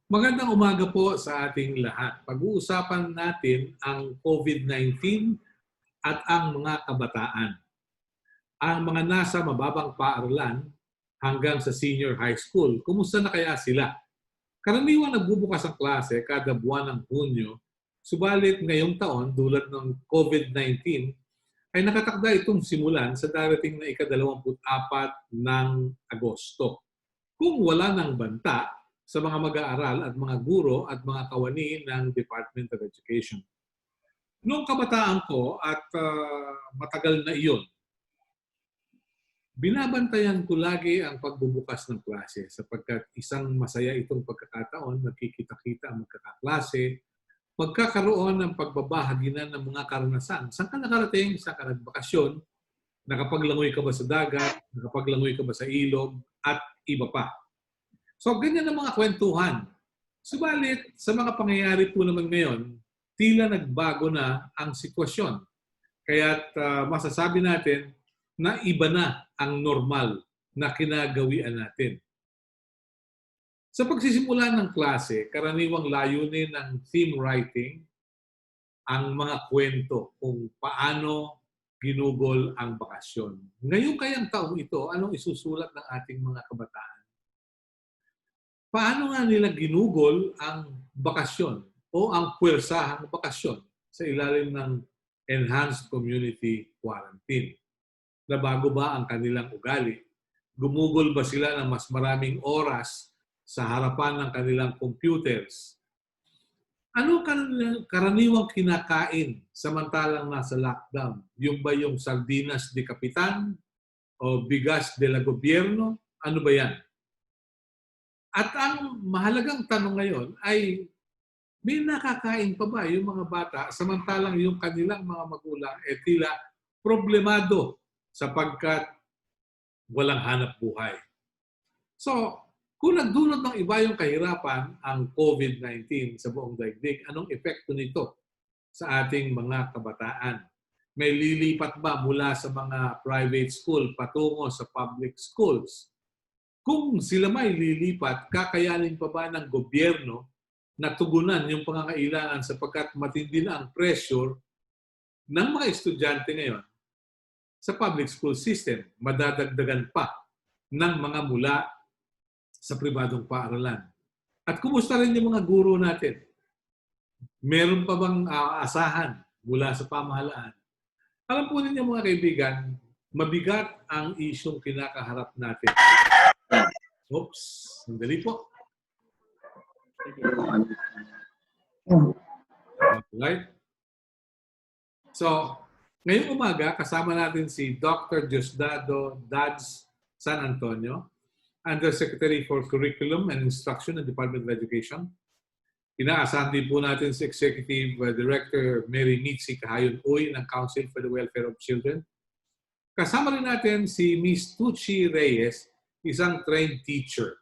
Magandang umaga po sa ating lahat. Pag-uusapan natin ang COVID-19 at ang mga kabataan. Ang mga nasa mababang paaralan hanggang sa senior high school, kumusta na kaya sila? Karaniwang nagbubukas ang klase kada buwan ng Hunyo, subalit ngayong taon dulot ng COVID-19 ay nakatakda itong simulan sa darating na ika-24 ng Agosto. Kung wala ng banta sa mga mag-aaral at mga guro at mga kawani ng Department of Education. Noong kabataan ko at matagal na iyon, binabantayan ko lagi ang pagbubukas ng klase sapagkat isang masaya itong pagkakataon, magkikita-kita ang magkakaklase, magkakaroon ng pagbabahagi na ng mga karanasan. Saan ka nakarating? Saan ka nagbakasyon? Nakapaglangoy ka ba sa dagat? Nakapaglangoy ka ba sa ilog? At iba pa. So, ganyan ang mga kwentuhan. Subalit, sa mga pangyayari po naman ngayon, tila nagbago na ang sitwasyon. Kaya't masasabi natin na iba na ang normal na kinagawian natin. Sa pagsisimula ng klase, karaniwang layunin ng theme writing ang mga kwento kung paano ginugol ang bakasyon. Ngayon kayang taong ito, anong isusulat ng ating mga kabataan? Paano nga nila ginugol ang bakasyon o ang puwersahang bakasyon sa ilalim ng Enhanced Community Quarantine? Nabago ba ang kanilang ugali? Gumugol ba sila ng mas maraming oras sa harapan ng kanilang computers? Ano karaniwang kinakain samantalang nasa lockdown? Yung ba yung sardinas de kapitan o bigas de la gobyerno? Ano ba yan? At ang mahalagang tanong ngayon ay, may nakakain pa ba yung mga bata samantalang yung kanilang mga magulang tila problemado sapagkat walang hanap buhay? So, kung nagdulot ng iba yung kahirapan ang COVID-19 sa buong daigdig, anong epekto nito sa ating mga kabataan? May lilipat ba mula sa mga private school patungo sa public schools? Kung sila may lilipat, kakayanin pa ba ng gobyerno na tugunan yung pangangailangan sapagkat matindi na ang pressure ng mga estudyante ngayon sa public school system? Madadagdagan pa ng mga mula sa pribadong paaralan. At kumusta rin yung mga guro natin? Meron pa bang asahan mula sa pamahalaan? Alam po ninyo mga kaibigan, mabigat ang isyong kinakaharap natin. Oops, sandali po. Right? So, ngayong umaga, kasama natin si Dr. Diosdado Dads San Antonio, Undersecretary for Curriculum and Instruction ng Department of Education. Inaasahan din po natin si Executive Director Mary Mitzi Kahayon-Uy ng Council for the Welfare of Children. Kasama rin natin si Ms. Tucci Reyes, isang trained teacher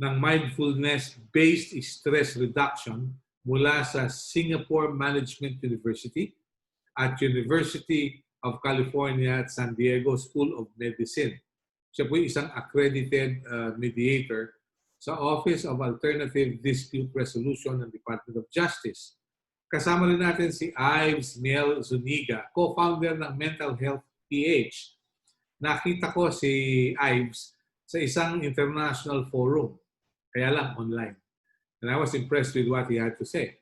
ng mindfulness-based stress reduction mula sa Singapore Management University at University of California at San Diego School of Medicine. Siya po isang accredited mediator sa Office of Alternative Dispute Resolution ng Department of Justice. Kasama rin natin si Ives Miel Zuniga, co-founder ng MentalHealthPH. Nakita ko si Ives sa isang international forum, kaya lang online. And I was impressed with what he had to say.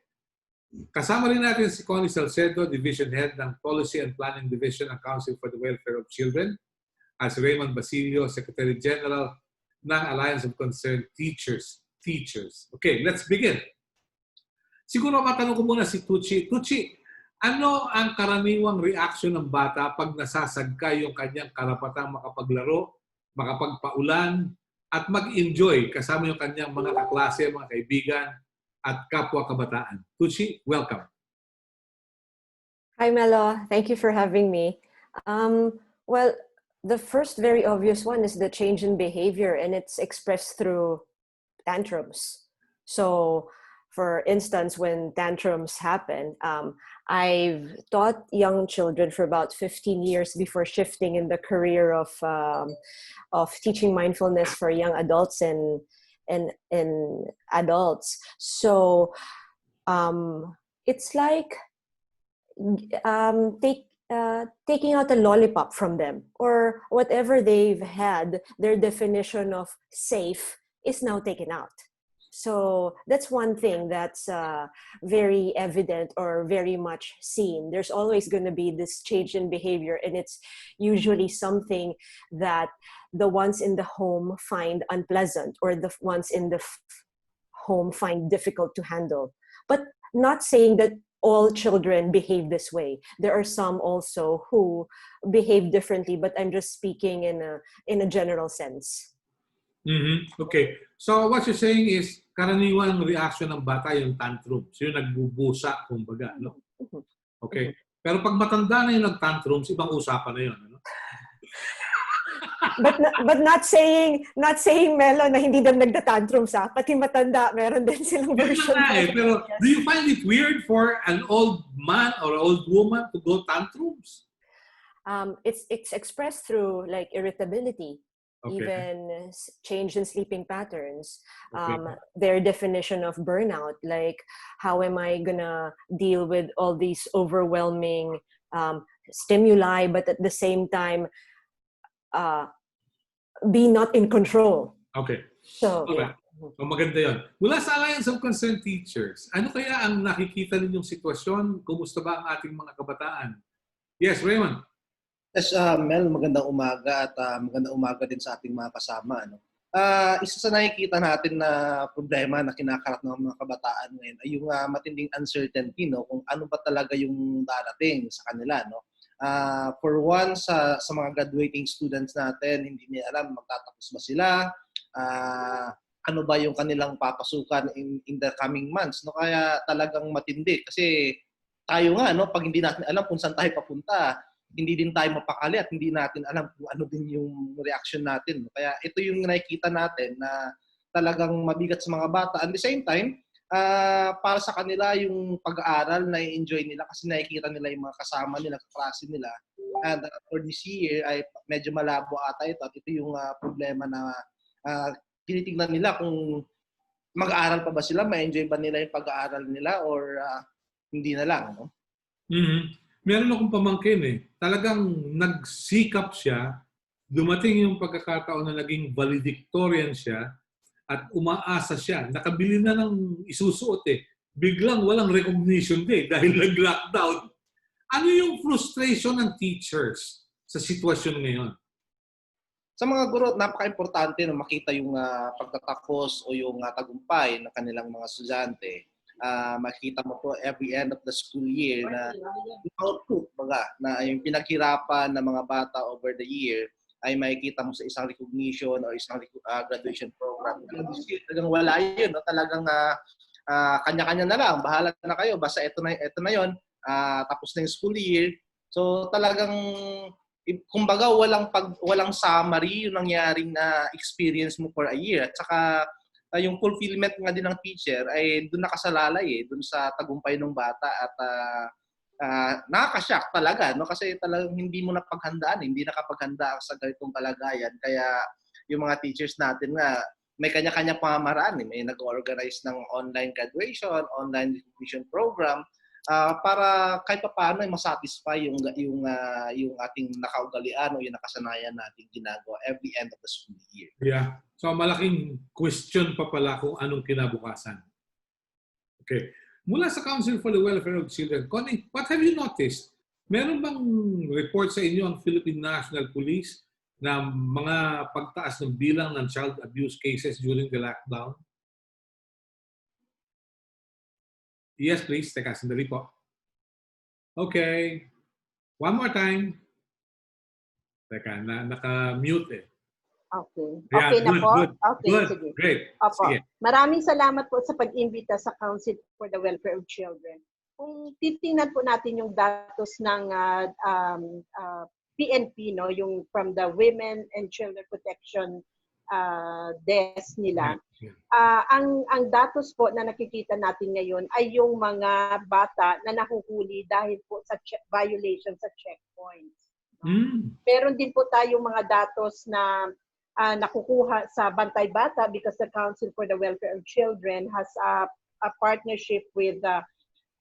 Kasama rin natin si Connie Salcedo, Division Head ng Policy and Planning Division ng Council for the Welfare of Children, as Raymond Basilio, Secretary General ng Alliance of Concerned Teachers. Okay, let's begin. Siguro matanong ko muna si Tucci. Tucci, ano ang karaniwang reaction ng bata pag nasasagka yung kanyang karapatang makapaglaro, makapagpaulan, at mag-enjoy kasama yung kanyang mga kaklase, mga kaibigan, at kapwa kabataan? Tucci, welcome. Hi, Melo. Thank you for having me. Well, the first very obvious one is the change in behavior, and it's expressed through tantrums. So, for instance, when tantrums happen, I've taught young children for about 15 years before shifting in the career of teaching mindfulness for young adults and in adults. So it's like taking out a lollipop from them, or whatever they've had, their definition of safe is now taken out. So that's one thing that's very evident or very much seen. There's always going to be this change in behavior, and it's usually something that the ones in the home find unpleasant, or the ones in the home find difficult to handle. But not saying that all children behave this way. There are some also who behave differently, but I'm just speaking in a general sense. Okay. So what you're saying is, karaniwang reaction ng bata yung tantrums. Yung nagbubusa, kumbaga. No? Okay. Pero pag matanda na yung nag-tantrums, ibang usapan na yun. Ano? But not saying Melo na hindi daw nagda-tantrums, pati matanda meron din silang version. Pero do you find it weird for an old man or old woman to go tantrums? It's expressed through like irritability, okay. even change in sleeping patterns, okay. Their definition of burnout, like how am I gonna deal with all these overwhelming stimuli, but at the same time be not in control. Okay. So, okay. So maganda yun. Mula sa Alliance of Concerned Teachers, ano kaya ang nakikita ninyong sitwasyon? Kumusta ba ang ating mga kabataan? Yes, Raymond. Yes, Mel, magandang umaga at magandang umaga din sa ating mga kasama. No? Isa sa nakikita natin na problema na kinakarap ng mga kabataan ngayon ay yung matinding uncertainty, no? Kung ano ba talaga yung darating sa kanila. No? For one, sa mga graduating students natin, hindi nila alam magtatapos ba sila, ano ba yung kanilang papasukan in the coming months. No? Kaya talagang matindi kasi tayo nga, no, pag hindi natin alam kung saan tayo papunta, hindi din tayo mapakali at hindi natin alam kung ano din yung reaction natin. No? Kaya ito yung nakikita natin na talagang mabigat sa mga bata. At the same time, para sa kanila yung pag-aaral na i-enjoy nila kasi nakikita nila yung mga kasama nila, kaklase nila. And for this year ay medyo malabo ata ito at ito yung problema na tinitingnan nila kung mag-aaral pa ba sila, ma-enjoy ba nila yung pag-aaral nila or hindi na lang. No? Meron akong pamangkin talagang nagsikap siya, dumating yung pagkakataon na naging valedictorian siya, at umaasa siya, nakabili na ng isusuot biglang walang recognition dahil nag-lockdown. Ano yung frustration ng teachers sa sitwasyon ngayon? Sa mga guro, napaka-importante na makita yung pagtatapos o yung tagumpay ng kanilang mga estudyante. Makita mo to every end of the school year na output na yung pinaghirapan ng mga bata over the year ay makikita mo sa isang recognition or isang graduation program. Talagang wala yun. No? Talagang kanya-kanya na lang. Bahala na kayo. Basta ito na yun. Tapos na yung school year. So talagang, kumbaga, walang summary yung nangyaring experience mo for a year. At saka yung fulfillment nga din ng teacher ay doon nakasalalay doon sa tagumpay ng bata at nakaka-shock talaga, no? Kasi talagang hindi mo napaghandaan, hindi nakapaghanda sa ganitong kalagayan. Kaya yung mga teachers natin nga, may kanya-kanya pamamaraan. May nag-organize ng online graduation, online recognition program, para kahit pa paano ay masatisfy yung ating nakaugalian o yung nakasanayan nating ginagawa every end of the school year. Yeah. So malaking question pa pala kung anong kinabukasan. Okay. Mula sa Council for the Welfare of Children, Connie, what have you noticed? Meron bang report sa inyo ang Philippine National Police na mga pagtaas ng bilang ng child abuse cases during the lockdown? Yes, please. Teka, sandali po. Okay. One more time. Teka, naka-mute Okay. Yeah, Okay na po? Good. Okay, Good. sige. Great. Opo. Sige. Maraming salamat po sa pag-imbita sa Council for the Welfare of Children. Kung titingnan po natin yung datos ng PNP, no, yung from the Women and Children Protection desk nila, ang datos po na nakikita natin ngayon ay yung mga bata na nahuhuli dahil po sa violation sa checkpoints. Meron din po tayong mga datos na nakukuha sa Bantay Bata because the Council for the Welfare of Children has a partnership with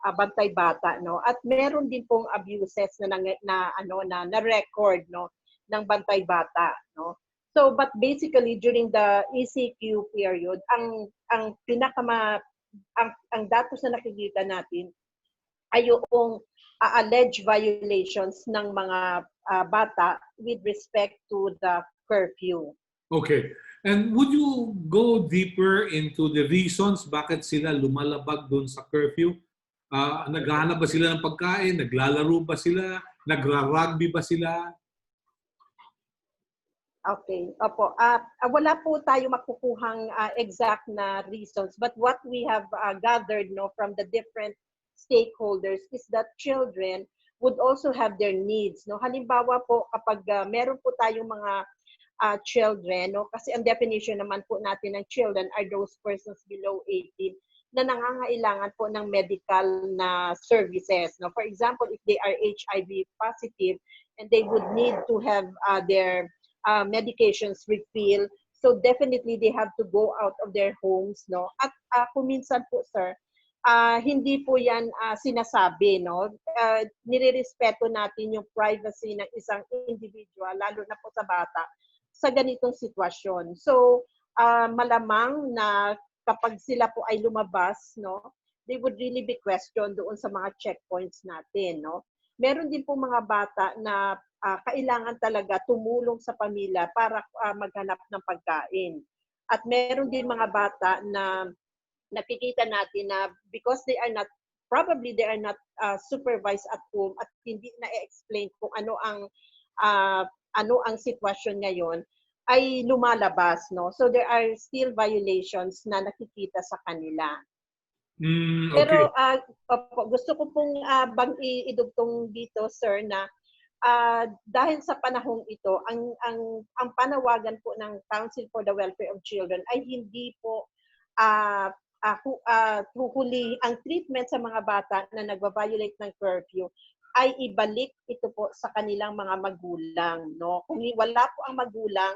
Bantay Bata, no? At meron din pong abuses na record, no, ng Bantay Bata, no? So but basically during the ECQ period, ang datos na nakikita natin ay yung alleged violations ng mga bata with respect to the curfew. Okay. And would you go deeper into the reasons bakit sila lumalabag doon sa curfew? Naghahanap ba sila ng pagkain? Naglalaro ba sila? Nagra-rugby ba sila? Okay. Opo. Wala po tayo makukuhang exact na reasons, but what we have gathered, no, from the different stakeholders is that children would also have their needs, no. Halimbawa po kapag meron po tayong mga children, no, kasi ang definition naman po natin ng children are those persons below 18 na nangangailangan po ng medical na services, no. For example, if they are HIV positive and they would need to have their medications refill, so definitely they have to go out of their homes, no. At kung minsan po, sir, hindi po yan sinasabi, no. Nirerespeto natin yung privacy ng isang individual, lalo na po sa bata, sa ganitong sitwasyon. So, malamang na kapag sila po ay lumabas, no, they would really be questioned doon sa mga checkpoints natin, no. Meron din po mga bata na kailangan talaga tumulong sa pamilya para maghanap ng pagkain. At meron din mga bata na nakikita natin na because they are not supervised at home at hindi na-explain kung ano ang sitwasyon ngayon, ay lumalabas, no. So there are still violations na nakikita sa kanila. Okay. Pero gusto ko pong idugtong dito, sir, na dahil sa panahong ito, ang panawagan po ng Council for the Welfare of Children ay hindi po huli ang treatment sa mga bata na nagva-violate ng curfew ay ibalik ito po sa kanilang mga magulang, no. Kung wala po ang magulang,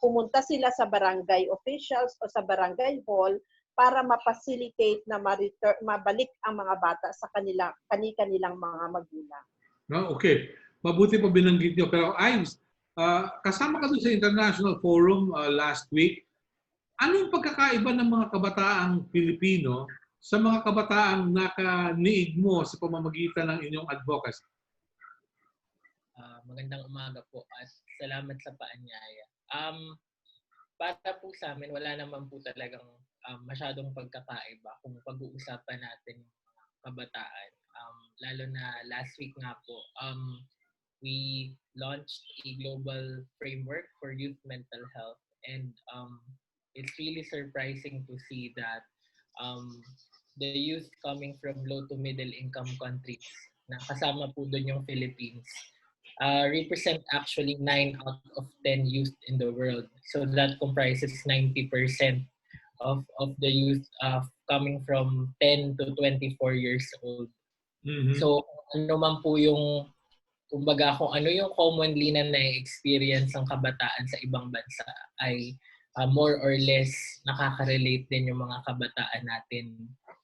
pumunta sila sa barangay officials o sa barangay hall para ma-facilitate na mabalik ang mga bata sa kanilang mga magulang. No, okay. Mabuti pa binanggit nyo. Pero Ives, kasama ka doon sa International Forum last week. Ano yung pagkakaiba ng mga kabataang Pilipino sa mga kabataang nakaniig mo sa pamamagitan ng inyong advocacy? Magandang umaga po at salamat sa paanyaya. Para po sa amin, wala naman po talagang masyadong pagkakaiba kung pag-uusapan natin yung mga kabataan. Lalo na last week nga po, we launched a global framework for youth mental health, and it's really surprising to see that the youth coming from low to middle income countries, na kasama po doon yung Philippines, represent actually 9 out of 10 youth in the world. So that comprises 90% of the youth coming from 10 to 24 years old. Mm-hmm. So ano man po yung, kumbaga kung ano yung commonly na na-experience ng kabataan sa ibang bansa ay more or less nakaka-relate din yung mga kabataan natin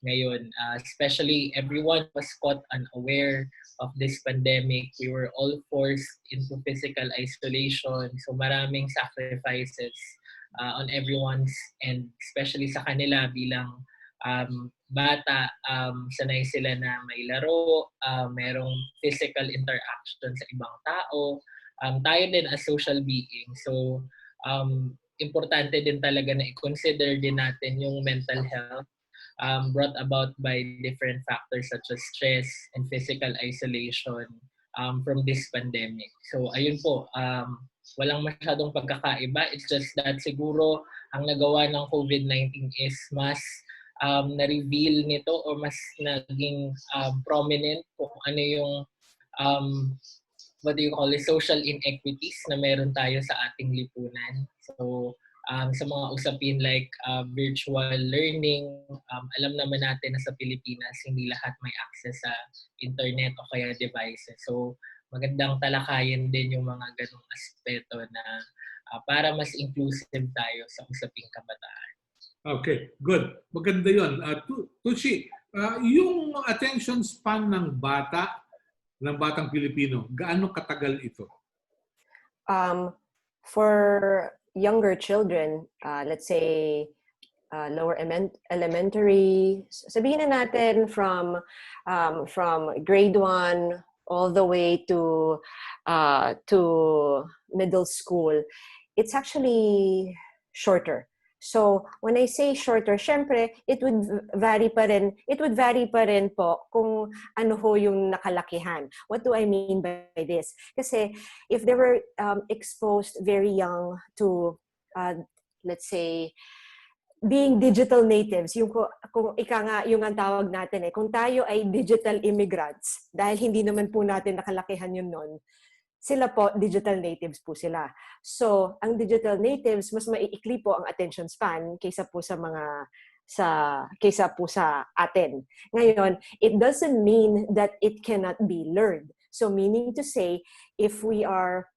ngayon. Especially everyone was caught unaware of this pandemic. We were all forced into physical isolation. So maraming sacrifices on everyone's end, especially sa kanila bilang bata. Sanay sila na may laro, merong physical interaction sa ibang tao. Tayo din as social being. So importante din talaga na i-consider din natin yung mental health brought about by different factors such as stress and physical isolation from this pandemic. So ayun po, walang masyadong pagkakaiba. It's just that siguro ang nagawa ng COVID-19 is mas na-reveal nito o mas naging prominent kung ano yung what do you call it, social inequities na meron tayo sa ating lipunan. So sa mga usapin like virtual learning, alam naman natin na sa Pilipinas hindi lahat may access sa internet o kaya devices. So magandang talakayin din yung mga ganong aspeto na para mas inclusive tayo sa usaping kabataan. Okay, good. Maganda yun. Tushi, yung attention span ng batang Pilipino, gaano katagal ito? For younger children, let's say lower elementary, sabihin na natin from grade 1 all the way to middle school, it's actually shorter. So when I say shorter, syempre, it would vary pa rin po kung ano ho yung nakalakihan. What do I mean by this? Kasi if they were exposed very young to, let's say, being digital natives, yung kung ika nga yung ang tawag natin kung tayo ay digital immigrants, dahil hindi naman po natin nakalakihan yun nun, sila po, digital natives po sila. So, ang digital natives, mas maiikli po ang attention span kaysa po sa atin. Ngayon, it doesn't mean that it cannot be learned. So, meaning to say, if we are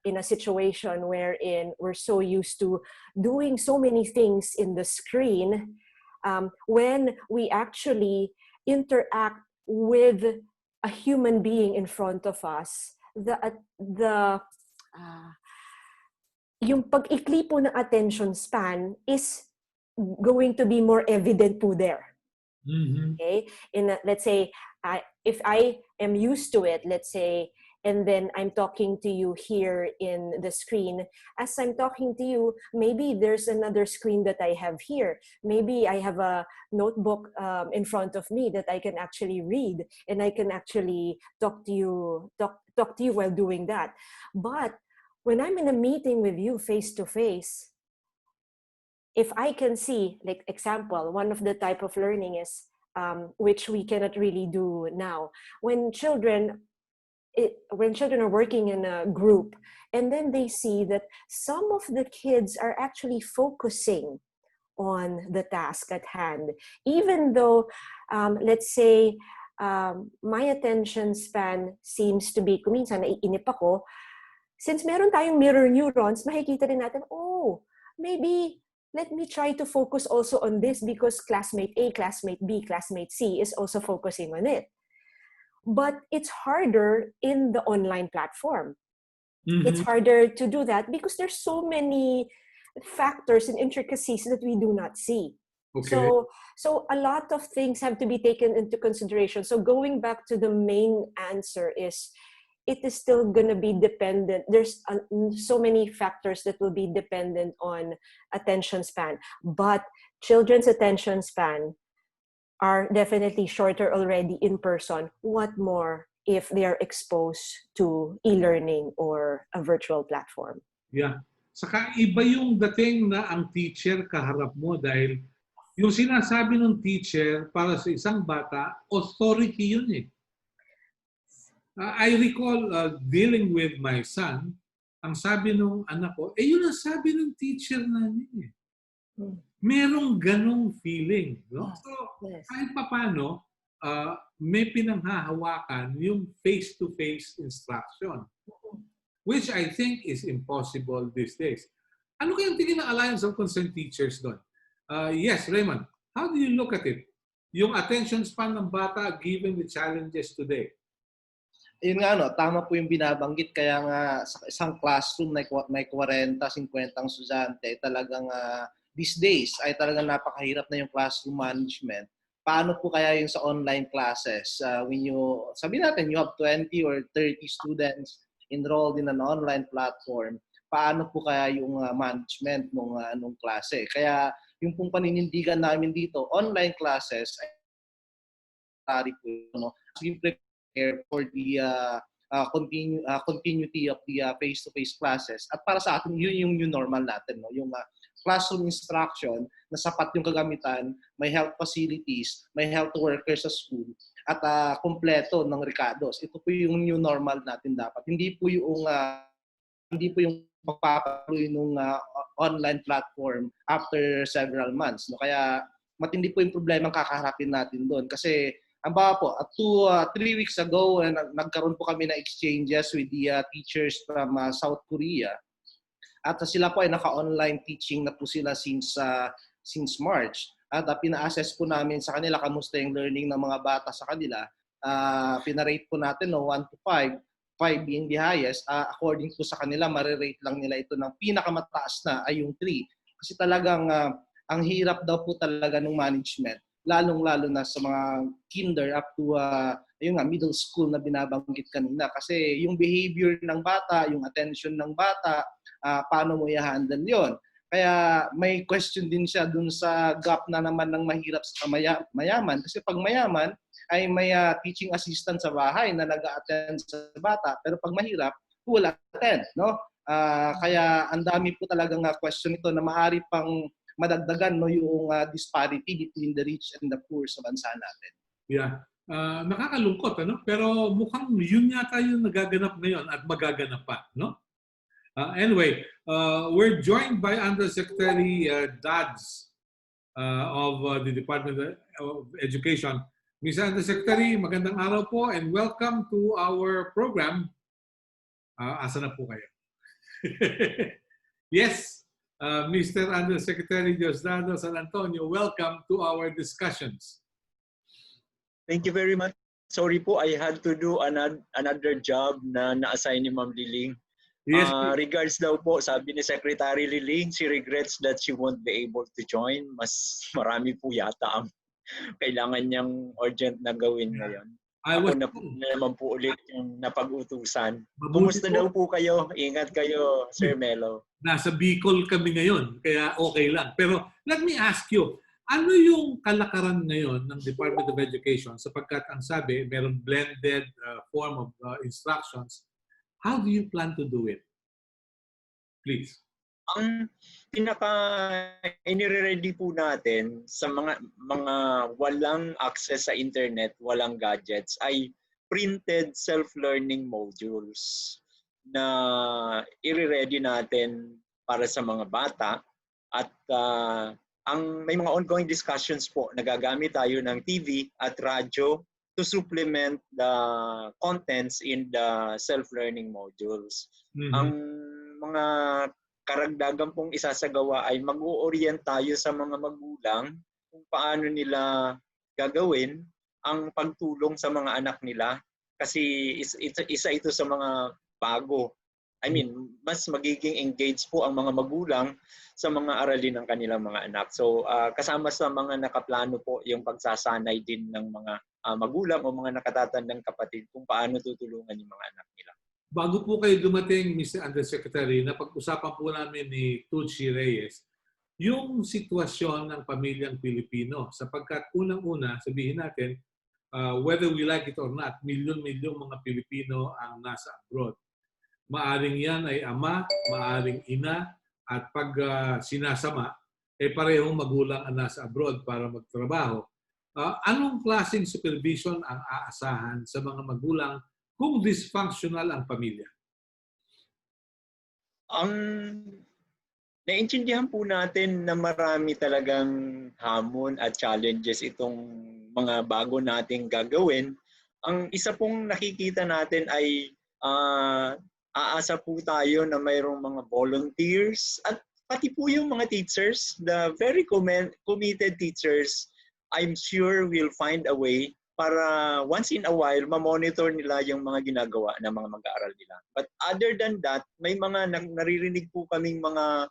in a situation wherein we're so used to doing so many things in the screen, when we actually interact with a human being in front of us, yung pag-ikli po ng attention span is going to be more evident po there. Mm-hmm. Okay? Let's say, if I am used to it, let's say, and then I'm talking to you here in the screen. As I'm talking to you, maybe there's another screen that I have here. Maybe I have a notebook in front of me that I can actually read, and I can actually talk to you while doing that. But when I'm in a meeting with you face to face, if I can see, like example, one of the type of learning is, which we cannot really do now, when children are working in a group, and then they see that some of the kids are actually focusing on the task at hand, even though, let's say, my attention span seems to be, kuminsan naiinip ako, since meron tayong mirror neurons, makikita din natin, oh, maybe let me try to focus also on this because classmate A, classmate B, classmate C is also focusing on it. But it's harder in the online platform. Mm-hmm. It's harder to do that because there's so many factors and intricacies that we do not see. Okay. So a lot of things have to be taken into consideration. So going back to the main answer is, it is still going to be dependent. There's so many factors that will be dependent on attention span. But children's attention span are definitely shorter already in person. What more if they are exposed to e-learning or a virtual platform? Yeah. Saka iba yung dating na ang teacher kaharap mo dahil yung sinasabi ng teacher para sa isang bata, authority yun eh. I recall dealing with my son, ang sabi nung anak ko, yun ang sabi ng teacher namin eh. Merong ganong feeling. No? So, kahit papano, may pinanghahawakan yung face-to-face instruction, which I think is impossible these days. Ano kayang tingin ng Alliance of Concerned Teachers doon? Yes, Raymond, how do you look at it? Yung attention span ng bata given the challenges today? Yun nga, tama po yung binabanggit. Kaya nga sa isang classroom may 40, 50 estudyante, talagang these days ay talagang napakahirap na yung classroom management. Paano po kaya yung sa online classes? When sabi natin, you have 20 or 30 students enrolled in an online platform, paano po kaya yung management ng klase? Kaya yung pong paninindigan namin dito, online classes ay prepare for the continuity of the face-to-face classes. At para sa atin, yun yung new normal natin. No? Yung classroom instruction na sapat yung kagamitan, may health facilities, may health workers sa school, at kompleto ng recados. Ito po yung new normal natin dapat. Hindi po yung magpapatuloy ng online platform after several months. No? Kaya matindi po yung problema ang kakaharapin natin doon. Kasi Ang baka po, 3 weeks ago, nagkaroon po kami ng exchanges with the teachers from South Korea. At sila po ay naka-online teaching na po sila since March. At pina-assess po namin sa kanila kamusta yung learning ng mga bata sa kanila. Pinarate po natin 1 to 5, 5 being the highest. According po sa kanila, marirate lang nila ito ng pinakamataas na ay yung 3. Kasi talagang ang hirap daw po talaga ng management. Lalong-lalo na sa mga kinder up to middle school na binabanggit kanina. Kasi yung behavior ng bata, yung attention ng bata, paano mo i-handle yon. Kaya may question din siya dun sa gap na naman ng mahirap sa mayaman. Kasi pag mayaman, ay may teaching assistant sa bahay na nag-attend sa bata. Pero pag mahirap, wala attend. No? Kaya ang dami po talagang question ito na maaari pang madagdagan yung disparity between the rich and the poor sa bansa natin. Yeah. Nakakalungkot, ano? Pero mukhang yun yata yung nagaganap ngayon at magaganap pa, no? Anyway, we're joined by Undersecretary Dads of the Department of Education. Ms. Undersecretary, magandang araw po and welcome to our program. Asa na po kayo? Yes. Mr. Undersecretary Diosdado San Antonio, welcome to our discussions. Thank you very much. Sorry po, I had to do another job na na-assign ni Ma'am Liling. Yes. Regards daw po, sabi ni Secretary Liling, she regrets that she won't be able to join. Mas marami po yata ang kailangan niyang urgent na gawin ngayon. Ako na naman po ulit yung napag-utusan. Kumusta daw po kayo? Ingat kayo, Sir Melo. Nasa Bicol kami ngayon, kaya okay lang. Pero let me ask you, ano yung kalakaran ngayon ng Department of Education sapagkat ang sabi, merong blended form of instructions. How do you plan to do it? Please. Ang inire-ready po natin sa mga walang access sa internet, walang gadgets, ay printed self-learning modules na i-ready natin para sa mga bata. At may mga ongoing discussions po, nagagamit tayo ng TV at radyo to supplement the contents in the self-learning modules. Mm-hmm. Ang mga karagdagan pong isasagawa ay mag-o-orient tayo sa mga magulang kung paano nila gagawin ang pagtulong sa mga anak nila kasi isa ito sa mga bago. I mean, mas magiging engaged po ang mga magulang sa mga aralin ng kanilang mga anak. So, kasama sa mga nakaplano po yung pagsasanay din ng mga magulang o mga nakatatandang kapatid kung paano tutulungan yung mga anak nila. Bago po kayo dumating, Mr. Undersecretary, napag-usapan po namin ni Tucci Reyes yung sitwasyon ng pamilyang Pilipino. Sapagkat unang-una, sabihin natin, whether we like it or not, milyon-milyong mga Pilipino ang nasa abroad. Maaring yan ay ama, maaring ina, at pag sinasama, parehong magulang ang nasa abroad para magtrabaho. Anong klaseng supervision ang aasahan sa mga magulang kung dysfunctional ang pamilya? Ang naintindihan po natin na marami talagang hamon at challenges itong mga bago nating gagawin. Ang isa pong nakikita natin ay aasa po tayo na mayroong mga volunteers at pati po yung mga teachers, the very committed teachers, I'm sure will find a way para once in a while, ma-monitor nila yung mga ginagawa ng mga mag-aaral nila. But other than that, may mga naririnig po kaming mga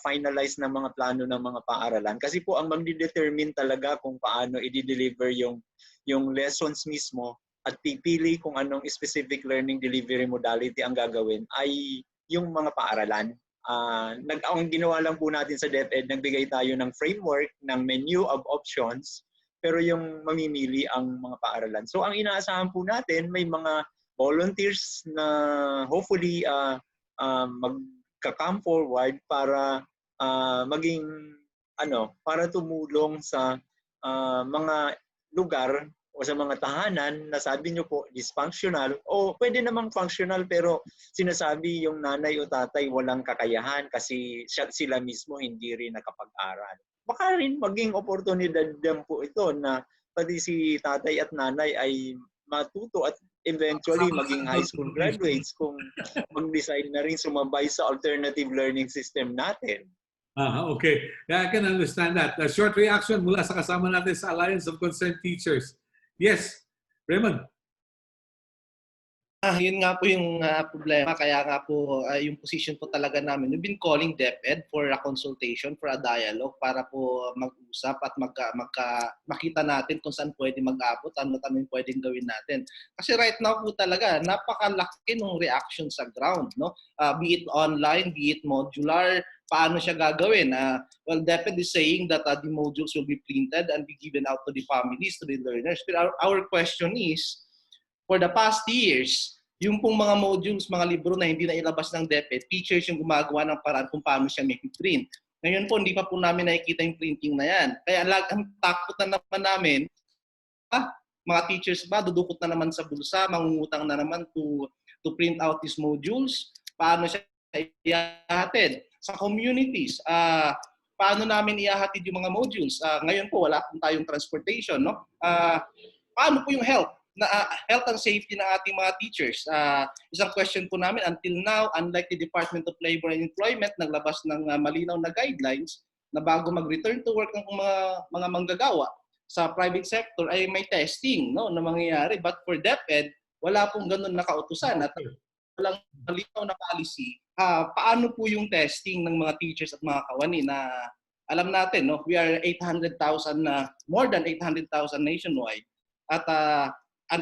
finalize na mga plano ng mga paaralan. Kasi po ang magdi-determine talaga kung paano i-deliver yung lessons mismo at pipili kung anong specific learning delivery modality ang gagawin ay yung mga paaralan. Ang ginawa lang po natin sa DEPED, nagbigay tayo ng framework, ng menu of options, pero yung mamimili ang mga paaralan. So ang inaasahan po natin, may mga volunteers na hopefully magka-come forward para para tumulong sa mga lugar o sa mga tahanan na sabi nyo po dysfunctional o pwede namang functional pero sinasabi yung nanay o tatay walang kakayahan kasi sila mismo hindi rin nakapag-aral. baka rin maging oportunidad din po ito na pati si tatay at nanay ay matuto at eventually maging high school graduates kung mag-decide na rin sumabay sa alternative learning system natin. Okay. Yeah, I can understand that. A short reaction mula sa kasama natin sa Alliance of Concerned Teachers. Yes, Raymond. Yun nga po yung problema. Kaya nga po yung position po talaga namin. We've been calling DEPED for a consultation, for a dialogue para po mag-usap at makita natin kung saan pwede mag-abot, ano yung pwedeng gawin natin. Kasi right now po talaga, napakalaki ng reaction sa ground. No? Be it online, be it modular, paano siya gagawin? Well, DEPED is saying that the modules will be printed and be given out to the families, to the learners. But our question is, for the past years, yung pong mga modules, mga libro na hindi na ilabas ng DEPED, teachers yung gumagawa ng paraan kung paano siya make print. Ngayon po, hindi pa po namin nakikita yung printing na yan. Kaya ang takot na naman namin, mga teachers ba, dudukot na naman sa bulsa, mangungutang na naman to print out these modules, paano siya ihahatid sa communities, paano namin ihahatid yung mga modules. Ngayon po, wala po tayong transportation. No? Paano po yung health and safety ng ating mga teachers? Isang question po namin, until now, unlike the Department of Labor and Employment, naglabas ng malinaw na guidelines na bago mag-return to work ng mga manggagawa sa private sector ay may testing, no, na mangyayari. But for DEPED, wala pong ganun na kautusan at walang malinaw na policy. Paano po yung testing ng mga teachers at mga kawani na alam natin, no, we are 800,000 more than 800,000 nationwide at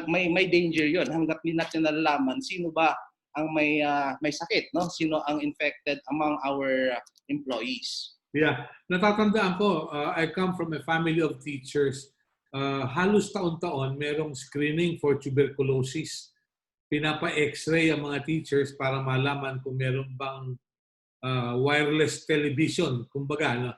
may danger yon hanggat hindi natin nalalaman sino ba ang may sakit, no? Sino ang infected among our employees. Yeah, natatandaan ko, I come from a family of teachers. Halos taon-taon merong screening for tuberculosis. Pinapa-x-ray ang mga teachers para malaman kung meron bang wireless television, kumbaga. No?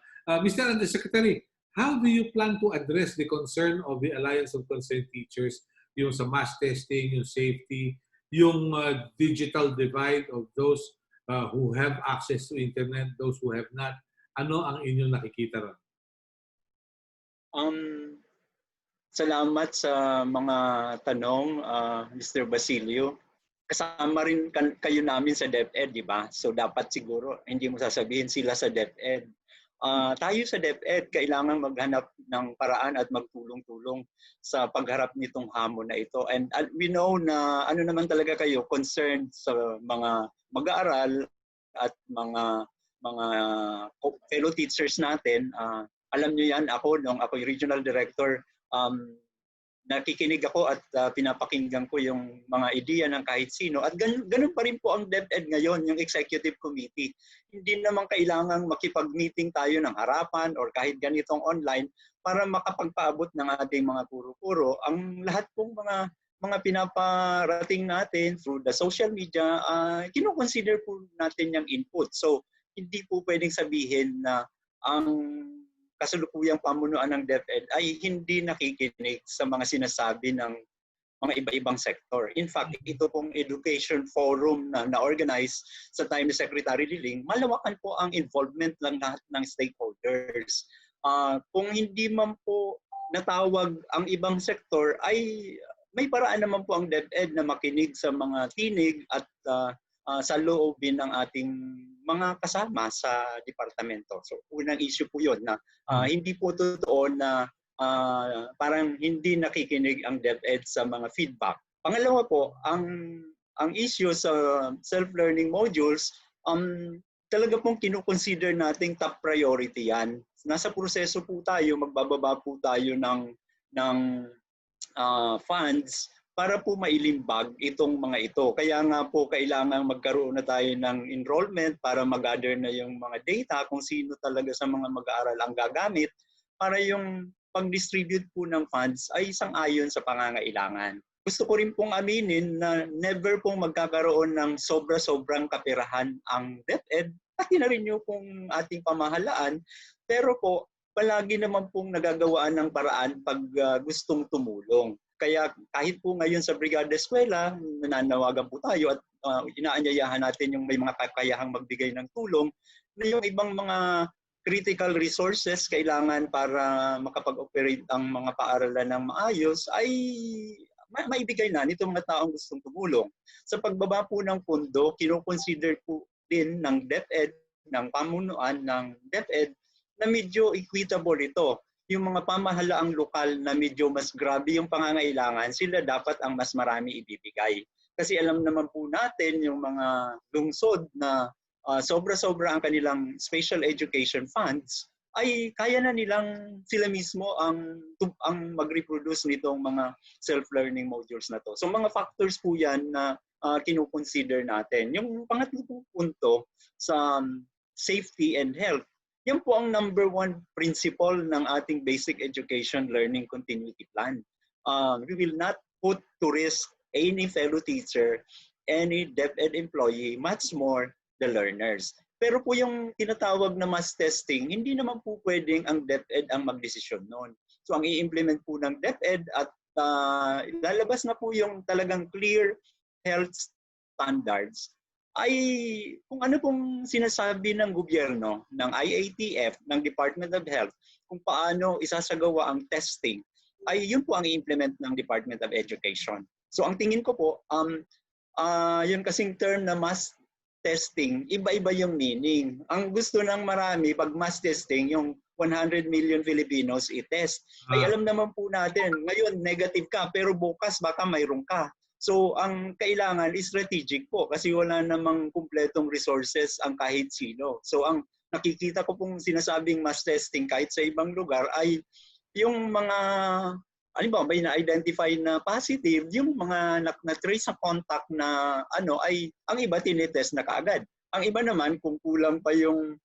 Mr. Undersecretary, how do you plan to address the concern of the Alliance of Concerned Teachers, yung sa mass testing, yung safety, yung digital divide of those who have access to internet, those who have not? Ano ang inyong nakikita ron? Salamat sa mga tanong, Mr. Basilio. Kasama rin kayo namin sa DEPED, di ba? So dapat siguro hindi mo sasabihin sila sa DEPED. Tayo sa DEPED, kailangan maghanap ng paraan at magtulong-tulong sa pagharap nitong hamon na ito. And we know na ano naman talaga kayo, concerned sa mga mag-aaral at mga fellow teachers natin. Alam nyo yan, nung ako yung regional director, nakikinig ako at pinapakinggan ko yung mga ideya ng kahit sino. At ganun pa rin po ang DEPED ngayon, yung executive committee. Hindi naman kailangang makipag-meeting tayo ng harapan or kahit ganitong online para makapagpaabot ng ating mga puro-puro. Ang lahat pong mga pinaparating natin through the social media, kinoconsider po natin yung input. So, hindi po pwedeng sabihin na ang kasalukuyang pamunuan ng DEPED ay hindi nakikinig sa mga sinasabi ng mga iba-ibang sektor. In fact, ito pong education forum na na-organize sa time ni Secretary Liling, malawakan po ang involvement lang ng stakeholders. Kung hindi man po natawag ang ibang sektor, ay may paraan naman po ang DEPED na makinig sa mga tinig at sa loobin ng ating mga kasama sa departamento. So, unang issue po yun na hindi po totoo na parang hindi nakikinig ang DEPED sa mga feedback. Pangalawa po, ang issue sa self-learning modules, talaga pong kinukonsider nating top priority yan. Nasa proseso po tayo, magbababa po tayo ng funds para po mailimbag itong mga ito. Kaya nga po kailangan magkaroon na tayo ng enrollment para mag-gather na yung mga data kung sino talaga sa mga mag-aaral ang gagamit para yung pag-distribute po ng funds ay sang-ayon sa pangangailangan. Gusto ko rin pong aminin na never pong magkakaroon ng sobra-sobrang kapirahan ang DEPED, pati na rin yung pong ating pamahalaan, pero po palagi naman pong nagagawaan ng paraan pag gustong tumulong. Kaya kahit po ngayon sa Brigada Eskwela, nananawagan po tayo at inaanyayahan natin yung may mga kakayahang magbigay ng tulong na yung ibang mga critical resources kailangan para makapag-operate ang mga paaralan ng maayos ay maibigay na nitong mga taong gustong tumulong. Sa pagbaba po ng pondo, kinoconsider po din ng DepEd, ng pamunuan ng DepEd, na medyo equitable ito. Yung mga pamahalaang lokal na medyo mas grabe yung pangangailangan, sila dapat ang mas marami ibibigay. Kasi alam naman po natin yung mga lungsod na sobra-sobra ang kanilang special education funds, ay kaya na nilang sila mismo ang mag-reproduce nitong mga self-learning modules na to. So mga factors po yan na kino-consider natin. Yung pangatlong punto sa safety and health, yan po ang number one principle ng ating basic education learning continuity plan. We will not put to risk any fellow teacher, any DepEd employee, much more the learners. Pero po yung tinatawag na mass testing, hindi naman po pwedeng ang DepEd ang magdesisyon noon. So ang i-implement po ng DepEd at lalabas na po yung talagang clear health standards ay kung ano pong sinasabi ng gobyerno, ng IATF, ng Department of Health, kung paano isasagawa ang testing, ay yun po ang i-implement ng Department of Education. So ang tingin ko po, yun kasing term na mass testing, iba-iba yung meaning. Ang gusto ng marami, pag mass testing, yung 100 million Filipinos i-test. Ay alam naman po natin, ngayon negative ka, pero bukas baka mayroon ka. So ang kailangan is strategic po kasi wala namang kumpletong resources ang kahit sino. So ang nakikita ko pong sinasabing mass testing kahit sa ibang lugar ay yung mga may na-identify na positive, yung mga na-trace sa contact na ay ang iba tinitest na kaagad. Ang iba naman kung kulang pa yung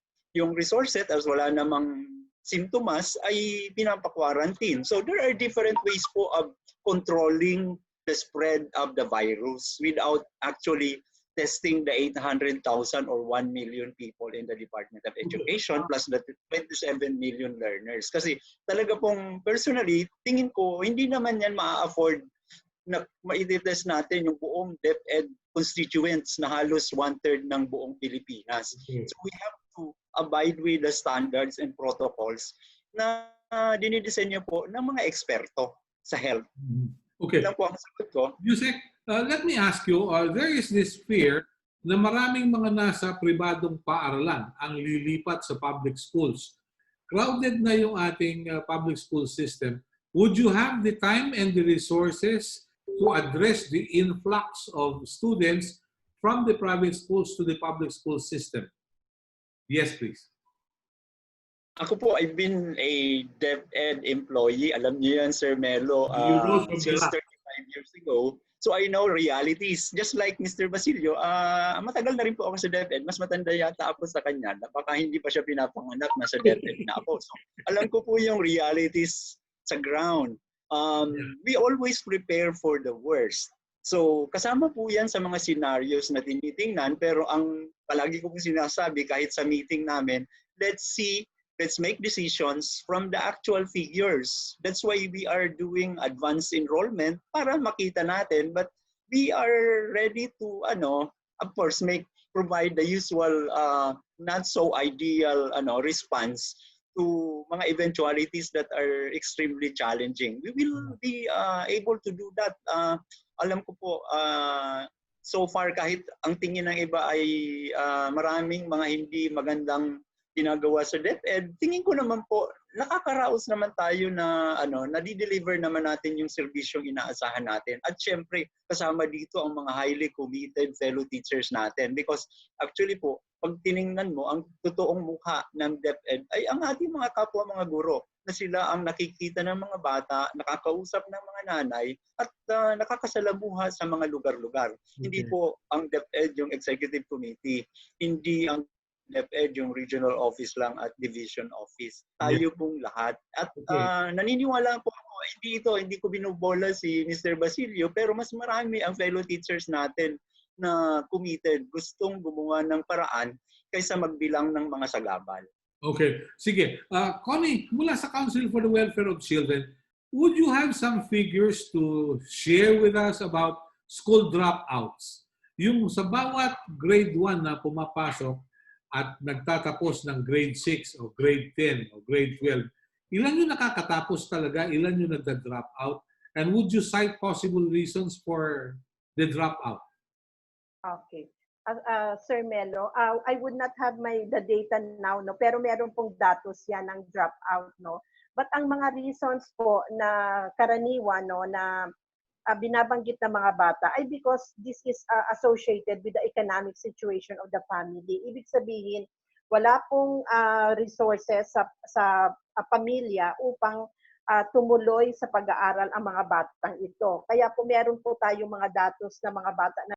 resources as wala namang simptomas ay pinapa-quarantine. So there are different ways po of controlling the spread of the virus without actually testing the 800,000 or 1 million people in the Department of Education plus the 27 million learners. Kasi talaga pong personally, tingin ko, hindi naman yan ma-afford na ma-test natin yung buong DepEd constituents na halos 1/3 ng buong Pilipinas. So we have to abide with the standards and protocols na dinidisenyo po ng mga eksperto sa health. Okay. Lang po ang sagot ko. Yusek, let me ask you, there is this fear na maraming mga nasa pribadong paaralan ang lilipat sa public schools. Crowded na yung ating public school system. Would you have the time and the resources to address the influx of students from the private schools to the public school system? Yes, please. Ako po, I've been a DepEd employee. Alam niyo yan, Sir Melo, since 35 years ago. So I know realities. Just like Mr. Basilio, matagal na rin po ako sa DepEd. Mas matanda yata ako sa kanya. Baka hindi pa siya pinapanganak na sa DepEd na ako. So alam ko po yung realities sa ground. We always prepare for the worst. So kasama po yan sa mga scenarios na tinitingnan. Pero ang palagi ko po sinasabi kahit sa meeting namin, let's make decisions from the actual figures. That's why we are doing advanced enrollment para makita natin. But we are ready to, of course, provide the usual not so ideal response to mga eventualities that are extremely challenging. We will be able to do that. Alam ko po, so far kahit ang tingin ng iba ay maraming mga hindi magandang ginagawa sa DepEd, tingin ko naman po, nakakaraos naman tayo na nadi-deliver naman natin yung serbisyong inaasahan natin. At syempre, kasama dito ang mga highly committed fellow teachers natin. Because actually po, pag tiningnan mo, ang totoong mukha ng DepEd ay ang ating mga kapwa mga guro na sila ang nakikita ng mga bata, nakakausap ng mga nanay, at nakakasalamuha sa mga lugar-lugar. Hindi po ang DepEd yung executive committee, hindi ang DepEd yung regional office lang at division office. Tayo pong lahat. At naniniwala po ako, hindi ko binubola si Mr. Basilio, pero mas marami ang fellow teachers natin na committed, gustong gumawa ng paraan kaysa magbilang ng mga sagabal. Okay. Sige. Connie, mula sa Council for the Welfare of Children, would you have some figures to share with us about school dropouts? Yung sa bawat grade 1 na pumapasok, at nagtatapos ng grade 6 o grade 10 o grade 12, ilan yung nakakatapos talaga, ilan yung nagda-drop out? And would you cite possible reasons for the dropout? Okay. Sir Melo, I would not have the data now, no, pero meron pong datos yan ng dropout, no. But ang mga reasons po na karaniwan, no, na binabanggit ng mga bata ay because this is associated with the economic situation of the family. Ibig sabihin, wala pong resources sa pamilya upang tumuloy sa pag-aaral ang mga batang ito. Kaya po meron po tayong mga datos na mga bata na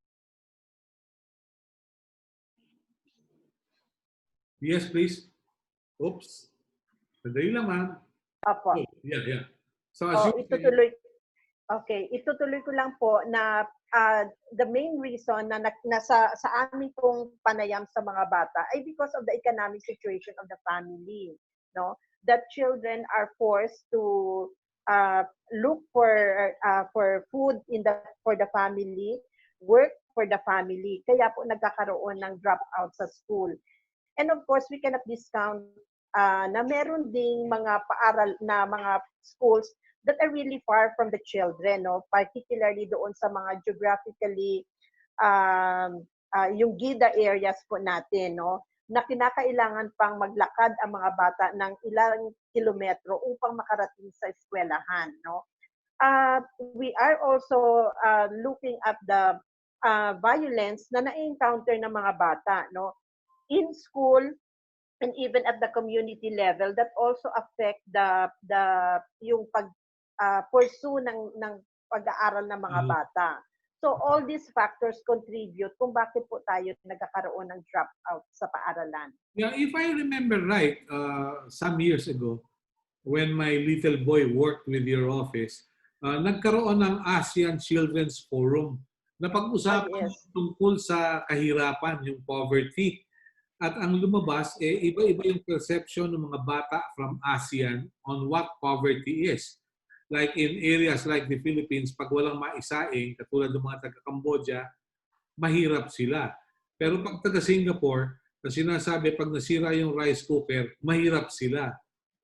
Yes, please. Oops. Sandali lang, ma'am. Apo. Oh, yeah. So as you itutuloy ko lang po na the main reason na sa aming pong panayam sa mga bata ay because of the economic situation of the family, no? That children are forced to look for food for the family, work for the family. Kaya po nagkakaroon ng dropout sa school. And of course, we cannot discount na meron ding mga paaral na mga schools that are really far from the children, no? Particularly doon sa mga geographically yung GIDA areas po natin, no? Na kinakailangan pang maglakad ang mga bata ng ilang kilometro upang makarating sa eskwelahan, no? We are also looking at the violence na na-encounter ng mga bata, no? In school and even at the community level that also affect yung pursue ng pag-aaral ng mga bata. So all these factors contribute kung bakit po tayo nagkakaroon ng dropout sa paaralan. Yeah, if I remember right, some years ago, when my little boy worked with your office, nagkaroon ng ASEAN Children's Forum na pag-usapan tungkol sa kahirapan, yung poverty. At ang lumabas, iba-iba yung perception ng mga bata from ASEAN on what poverty is. Like in areas like the Philippines, pag walang maisaing, katulad ng mga taga-Cambodia, mahirap sila. Pero pag taga-Singapore, na sinasabi pag nasira yung rice cooker, mahirap sila.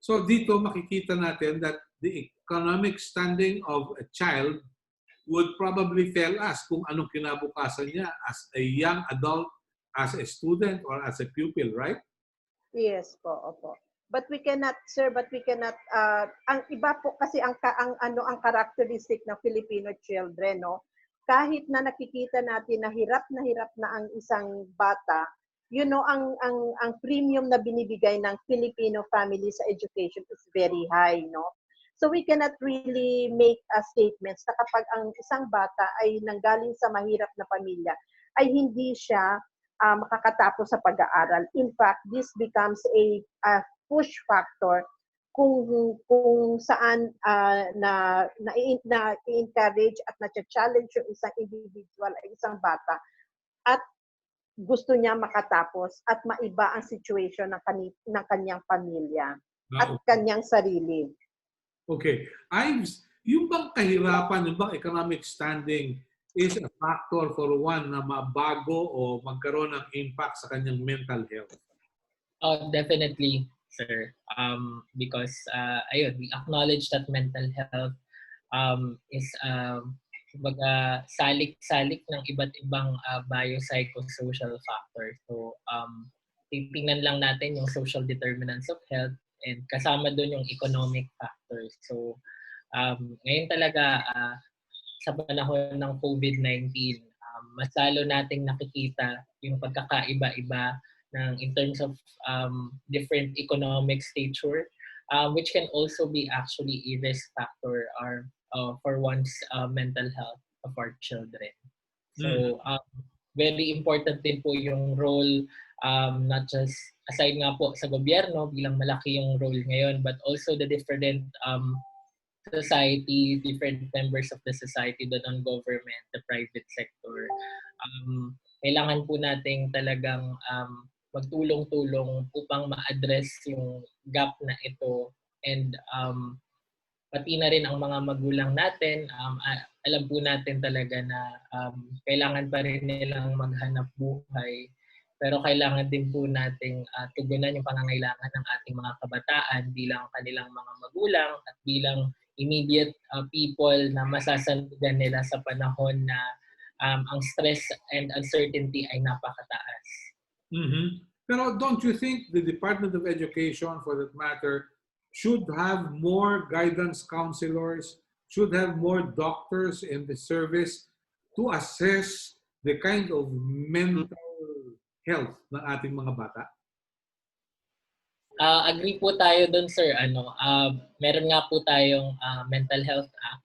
So dito makikita natin that the economic standing of a child would probably tell us kung anong kinabukasan niya as a young adult, as a student, or as a pupil, right? Yes po, opo. But we cannot, sir, ang iba po kasi ang characteristic ng Filipino children, no? Kahit na nakikita natin na hirap na ang isang bata, you know, ang premium na binibigay ng Filipino family sa education is very high, no? So we cannot really make statements na kapag ang isang bata ay nanggaling sa mahirap na pamilya, ay hindi siya makakatapos sa pag-aaral. In fact, this becomes a push factor kung saan na-encourage at na-challenge yung isang individual, isang bata, at gusto niya makatapos at maiba ang situation ng kanyang pamilya at kanyang sarili. Okay. Yung bang kahirapan, yung bang economic standing is a factor for one na mabago o magkaroon ng impact sa kanyang mental health? Definitely, sir. Because we acknowledge that mental health is salik-salik ng iba't ibang biopsychosocial factors. So titingnan lang natin yung social determinants of health and kasama doon yung economic factors. So ngayon talaga sa panahon ng COVID-19, mas lalo nating nakikita yung pagkakaiba-iba in terms of different economic stature, which can also be actually a risk factor for one's mental health of our children. So very important din po yung role, not just aside nga po sa gobyerno, bilang malaki yung role ngayon, but also the different society, different members of the society, the non-government, the private sector. Kailangan po nating talagang magtulong-tulong upang ma-address yung gap na ito, and pati na rin ang mga magulang natin, alam po natin talaga na kailangan pa rin nilang maghanap buhay, pero kailangan din po nating tugunan yung pangangailangan ng ating mga kabataan bilang kanilang mga magulang at bilang immediate people na masasandagan nila sa panahon na ang stress and uncertainty ay napakataas. Mm-hmm. Pero don't you think the Department of Education, for that matter, should have more guidance counselors, should have more doctors in the service to assess the kind of mental health ng ating mga bata? Agree po tayo doon, sir. Meron nga po tayong Mental Health Act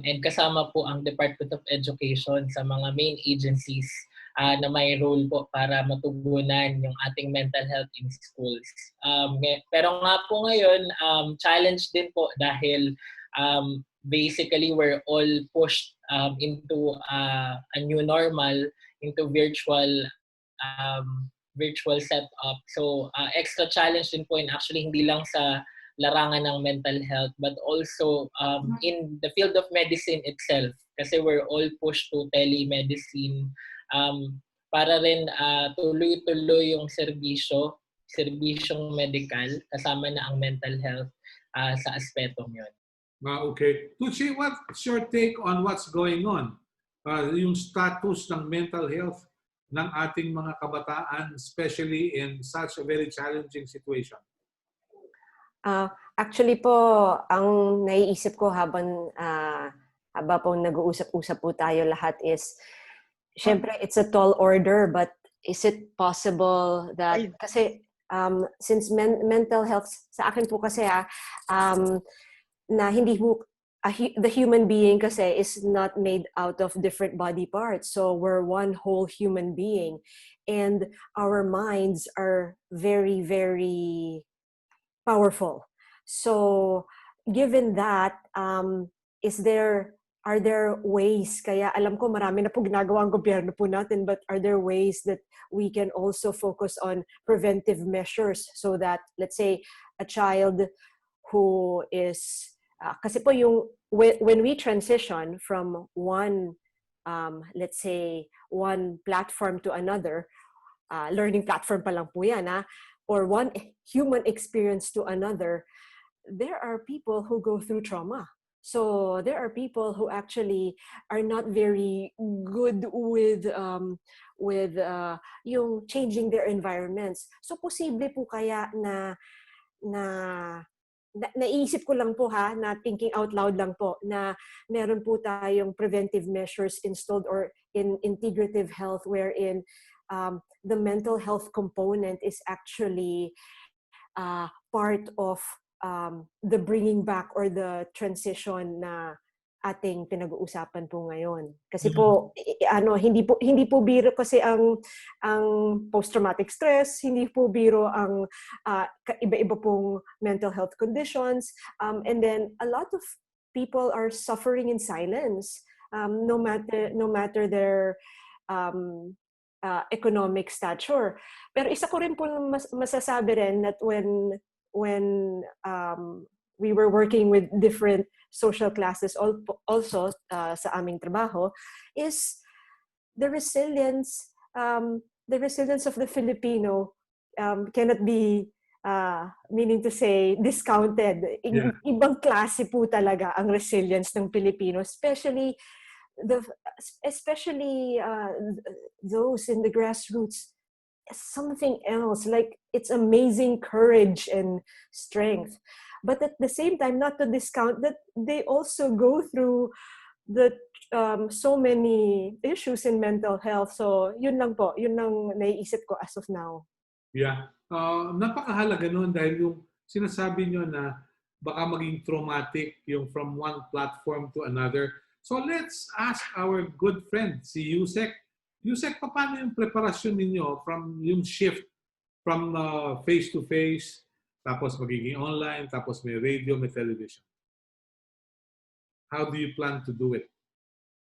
and kasama po ang Department of Education sa mga main agencies na may role po para matugunan yung ating mental health in schools. Pero nga po ngayon, challenge din po dahil basically we're all pushed into a new normal, into virtual setup. So, extra challenge din po, and actually hindi lang sa larangan ng mental health, but also in the field of medicine itself. Kasi we're all pushed to telemedicine para rin tuloy-tuloy yung serbisyong medical, kasama na ang mental health sa aspetong yun. Okay. Tucci, what's your take on what's going on? Yung status ng mental health ng ating mga kabataan, especially in such a very challenging situation? Actually po, ang naiisip ko habang po nag-uusap-usap po tayo lahat is, syempre, it's a tall order, but is it possible that, kasi since mental health, sa akin po kasi na hindi po, the human being kasi is not made out of different body parts. So we're one whole human being. And our minds are very, very powerful. So given that, are there ways, kaya alam ko marami na po ginagawa ang gobyerno po natin, but are there ways that we can also focus on preventive measures so that, let's say, a child who is kasi po yung when we transition from one let's say one platform to another, learning platform pa lang po yan, or one human experience to another, there are people who go through trauma. So there are people who actually are not very good with yung changing their environments. So posible po kaya na naisip ko lang po na thinking out loud lang po, na meron po tayong preventive measures installed or in integrative health wherein the mental health component is actually part of the bringing back or the transition na ating pinag-uusapan po ngayon. Kasi po hindi po biro kasi ang post-traumatic stress, hindi po biro ang iba-iba pong mental health conditions, and then a lot of people are suffering in silence, no matter their economic stature. Pero isa ko rin po masasabi rin that when we were working with different social classes also sa aming trabaho, is the resilience of the Filipino cannot be meaning to say discounted. Ibang klase po talaga ang resilience ng Pilipino, especially those in the grassroots. Something else, like it's amazing courage and strength. But at the same time, not to discount that they also go through so many issues in mental health. So yun lang po, yun lang naiisip ko as of now. Yeah. Napakahalaga nun dahil yung sinasabi nyo na baka maging traumatic yung from one platform to another. So let's ask our good friend, si Yusek. Yusek, paano yung preparasyon ninyo from yung shift from face-to-face, tapos magiging online, tapos may radio, may television? How do you plan to do it?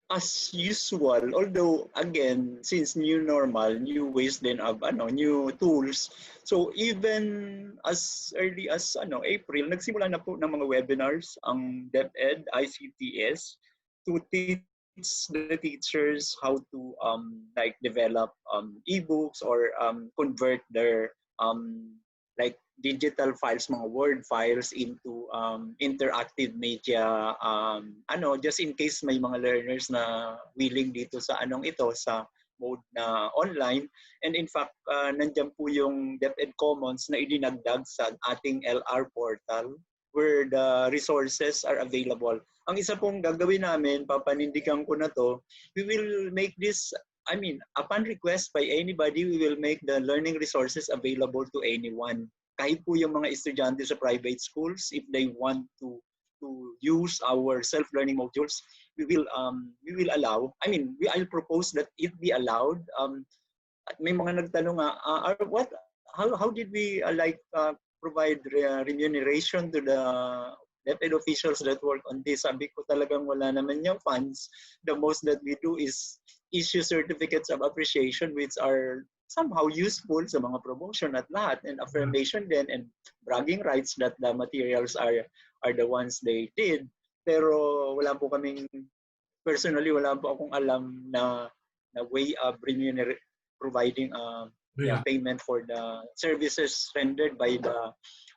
As usual, although again, since new normal, new ways din of new tools. So even as early as April, nagsimula na po ng mga webinars ang DEPED, ICTS to teach the teachers how to like develop ebooks or convert their like digital files, mga word files into interactive media, just in case may mga learners na willing dito sa sa mode na online. And in fact, nandiyan po yung DepEd Commons na idinagdag sa ating LR portal where the resources are available. Ang isa pong gagawin namin, papanindigan ko na to, we will make this, upon request by anybody, we will make the learning resources available to anyone. Kahit po yung mga estudyante sa private schools, if they want to use our self-learning modules, we will allow. I'll propose that it be allowed. At may mga nagtanong how did we provide remuneration to the DepEd officials that work on this? Sabi ko talagang wala naman yung funds. The most that we do is issue certificates of appreciation which are somehow useful sa mga promotion at lahat, and affirmation din and bragging rights that the materials are the ones they did. Pero wala po kaming, personally, wala po akong alam na way of providing payment for the services rendered by the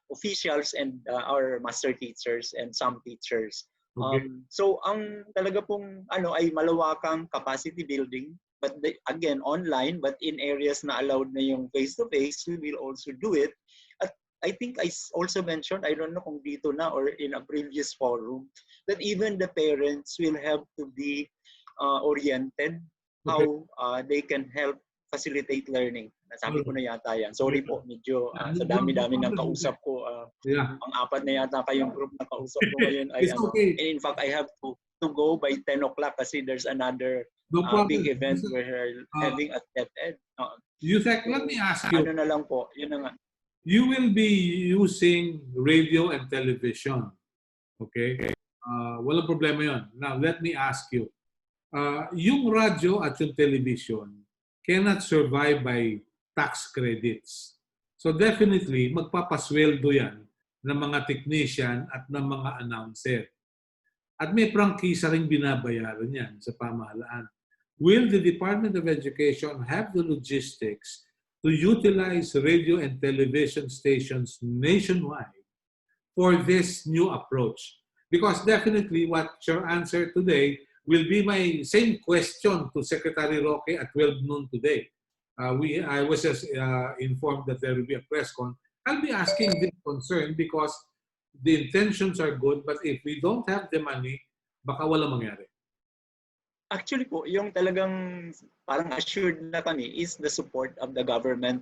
officials and our master teachers and some teachers. Okay. So ang talaga pong ay malawakang capacity building, but again online, but in areas na allowed na yung face-to-face, we will also do it. At I think I also mentioned, I don't know kung dito na or in a previous forum, that even the parents will have to be oriented how they can help facilitate learning. Nasabi ko na yata yan. Sorry po, medyo sa dami-dami ng kausap ko. Ang 4 na yata kayong group na kausap ko ngayon ay okay. And in fact, I have to go by 10 o'clock kasi there's another big event we're having at DepEd. Yusek, let me ask you. Na lang po, yun na nga. You will be using radio and television. Okay? Walang problema yun. Now, let me ask you. Yung radyo at yung television cannot survive by tax credits. So definitely, magpapasweldo yan ng mga technician at ng mga announcer. At may prangkisa rin binabayaran yan sa pamahalaan. Will the Department of Education have the logistics to utilize radio and television stations nationwide for this new approach? Because definitely what your answer today will be my same question to Secretary Roque at 12 noon today. I was just informed that there will be a press con. I'll be asking this concern because the intentions are good, but if we don't have the money, baka wala mangyari. Actually po, yung talagang parang assured na kami is the support of the government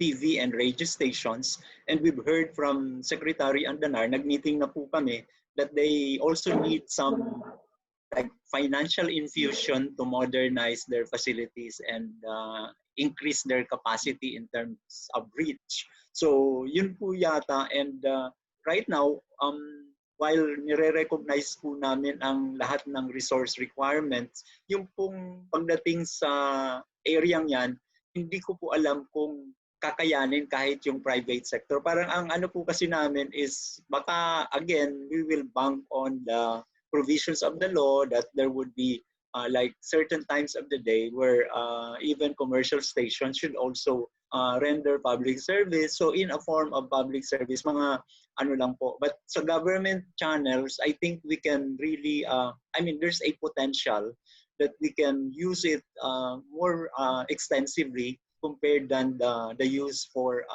TV and radio stations. And we've heard from Secretary Andanar, nag-meeting na po kami, that they also need some financial infusion to modernize their facilities and increase their capacity in terms of reach. So yun po yata, and right now, while nire-recognize po namin ang lahat ng resource requirements, yung pong pagdating sa areang yan, hindi ko po alam kung kakayanin kahit yung private sector. Parang ang po kasi namin is, baka again, we will bank on the provisions of the law that there would be certain times of the day where even commercial stations should also render public service. So in a form of public service, mga lang po. But sa government channels, I think we can really, there's a potential that we can use it more extensively compared than the use for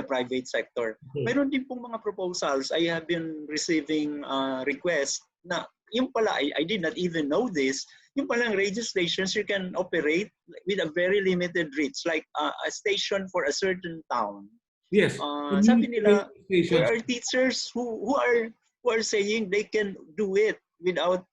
the private sector. Meron din pong mga proposals. I have been receiving requests na yung pala, I did not even know this, yung palang radio stations you can operate with a very limited reach, like a station for a certain town. Yes. Sabi nila, there are teachers who are saying they can do it without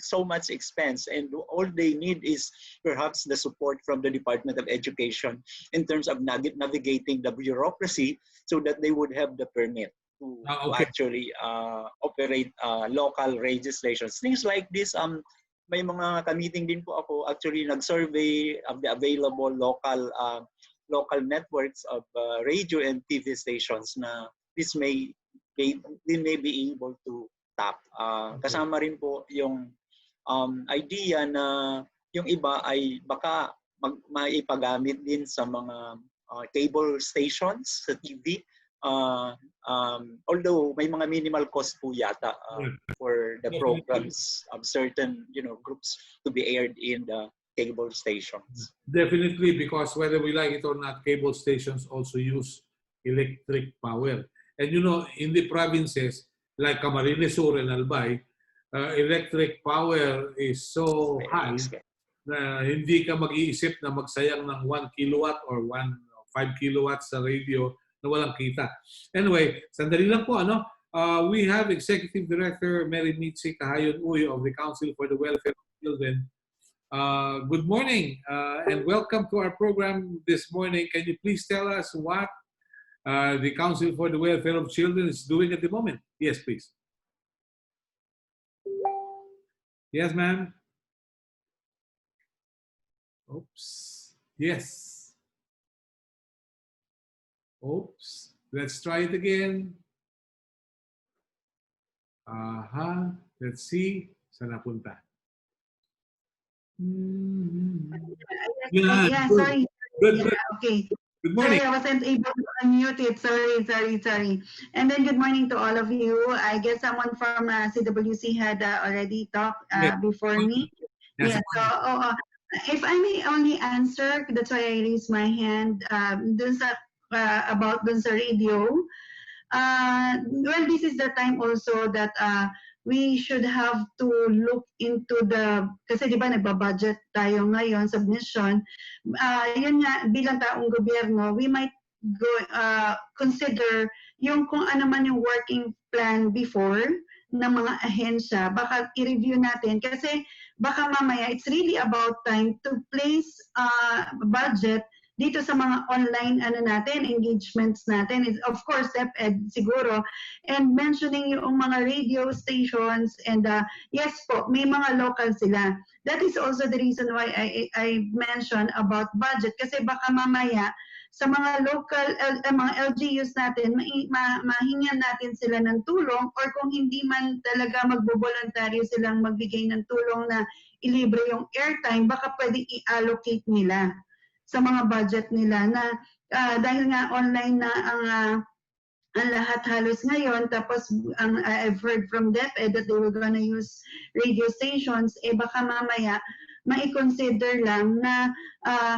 so much expense, and all they need is perhaps the support from the Department of Education in terms of navigating the bureaucracy so that they would have the permit to actually operate local radio stations. Things like this, may mga ka-meeting din po ako, actually nag-survey of the available local networks of radio and TV stations na we may be able to tap. Kasama rin po yung idea na yung iba ay baka maipagamit din sa mga cable stations sa TV. Although may mga minimal cost po yata for the programs of certain groups to be aired in the cable stations. Definitely, because whether we like it or not, cable stations also use electric power. And in the provinces like Camarines Sur and Albay, electric power is so high na hindi ka mag-iisip na magsayang ng 1 kilowatt or 5 kilowatts sa radio na walang kita. Anyway, sandali lang po, we have Executive Director Mary Mitzi Cahayon Uy of the Council for the Welfare of Children. Good morning and welcome to our program this morning. Can you please tell us what the Council for the Welfare of Children is doing at the moment? Yes, please. Yes, ma'am. Oops. Yes. Oops. Let's try it again. Let's see. Saan napunta? Yeah, Yeah, good. sorry. Good. Okay. Good morning. Sorry, I wasn't able to unmute it. Sorry. And then good morning to all of you. I guess someone from CWC had already talked before me. Yes. Yeah, so if I may only answer, that's why I raised my hand, about dun sa radio. Well, this is the time also that we should have to look into kasi di ba nagbabudget tayo ngayon, submission. Yun nga, bilang taong gobyerno, we might consider yung kung ano man yung working plan before ng mga ahensya, baka i-review natin kasi baka mamaya it's really about time to place budget dito sa mga online engagements natin. Of course, DEPED siguro. And mentioning yung mga radio stations and yes po, may mga local sila. That is also the reason why I mentioned about budget kasi baka mamaya sa mga local, mga LGUs natin, mahingan natin sila ng tulong or kung hindi man talaga magbo-voluntaryo silang magbigay ng tulong na ilibre yung airtime, baka pwede i-allocate nila sa mga budget nila na dahil nga online na ang lahat halos ngayon, tapos I've heard from DEPED that they were gonna use radio stations, baka mamaya mai-consider lang na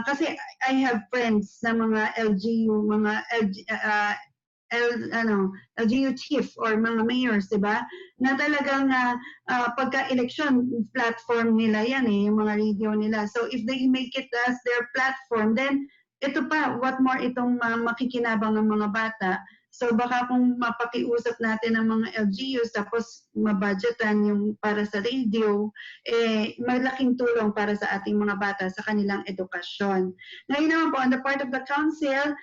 kasi I have friends na mga LGU, mga LGU chief or mga mayors, diba? Na talagang pagka-election platform nila yan yung mga radio nila. So if they make it as their platform, then ito pa, what more itong makikinabang ng mga bata. So baka kung mapakiusap natin ang mga LGUs tapos mabudgetan yung para sa radio, malaking tulong para sa ating mga bata sa kanilang edukasyon. Ngayon naman po, on the part of the council,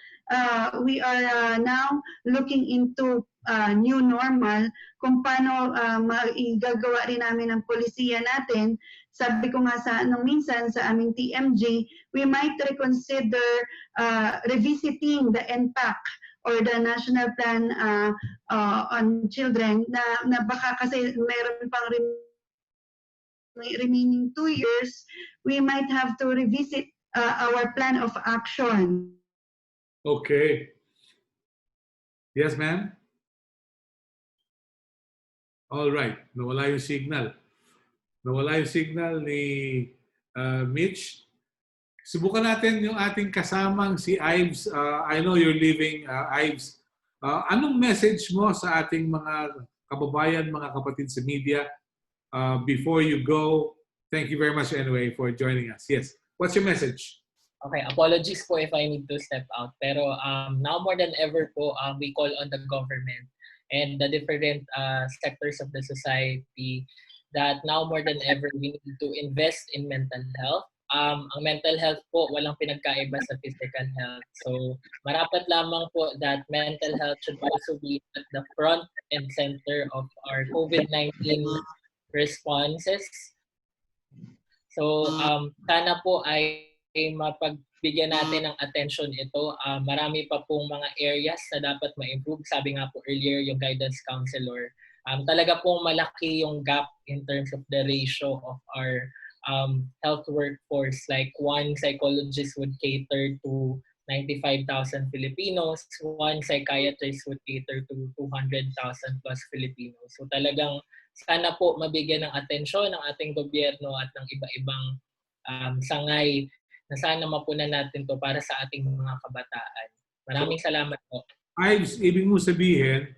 we are now looking into new normal kung paano igagawa rin namin ang polisiya natin. Sabi ko nga minsan sa aming TMG, we might reconsider revisiting the NPAC or the National Plan on Children na baka kasi meron pang remaining 2 years, we might have to revisit our plan of action. Okay. Yes, ma'am? All right. Nawala yung signal. Nawala yung signal ni Mitch. Subukan natin yung ating kasamang si Ives. I know you're leaving, Ives. Anong message mo sa ating mga kababayan, mga kapatid sa media before you go? Thank you very much anyway for joining us. Yes. What's your message? Okay, apologies po if I need to step out. Pero now more than ever po, we call on the government and the different sectors of the society that now more than ever we need to invest in mental health. Ang mental health po, walang pinagkaiba sa physical health. So, marapat lamang po that mental health should also be at the front and center of our COVID-19 responses. So, sana po ay mapagbigyan natin ng attention ito. Marami pa pong mga areas na dapat ma-improve. Sabi nga po earlier, yung guidance counselor talaga pong malaki yung gap in terms of the ratio of our health workforce. Like one psychologist would cater to 95,000 Filipinos, one psychiatrist would cater to 200,000 plus Filipinos. So talagang sana po mabigyan ng atensyon ng ating gobyerno at ng iba-ibang sangay na sana mapunan natin to para sa ating mga kabataan. Maraming salamat po. Ives, ibig mo sabihin,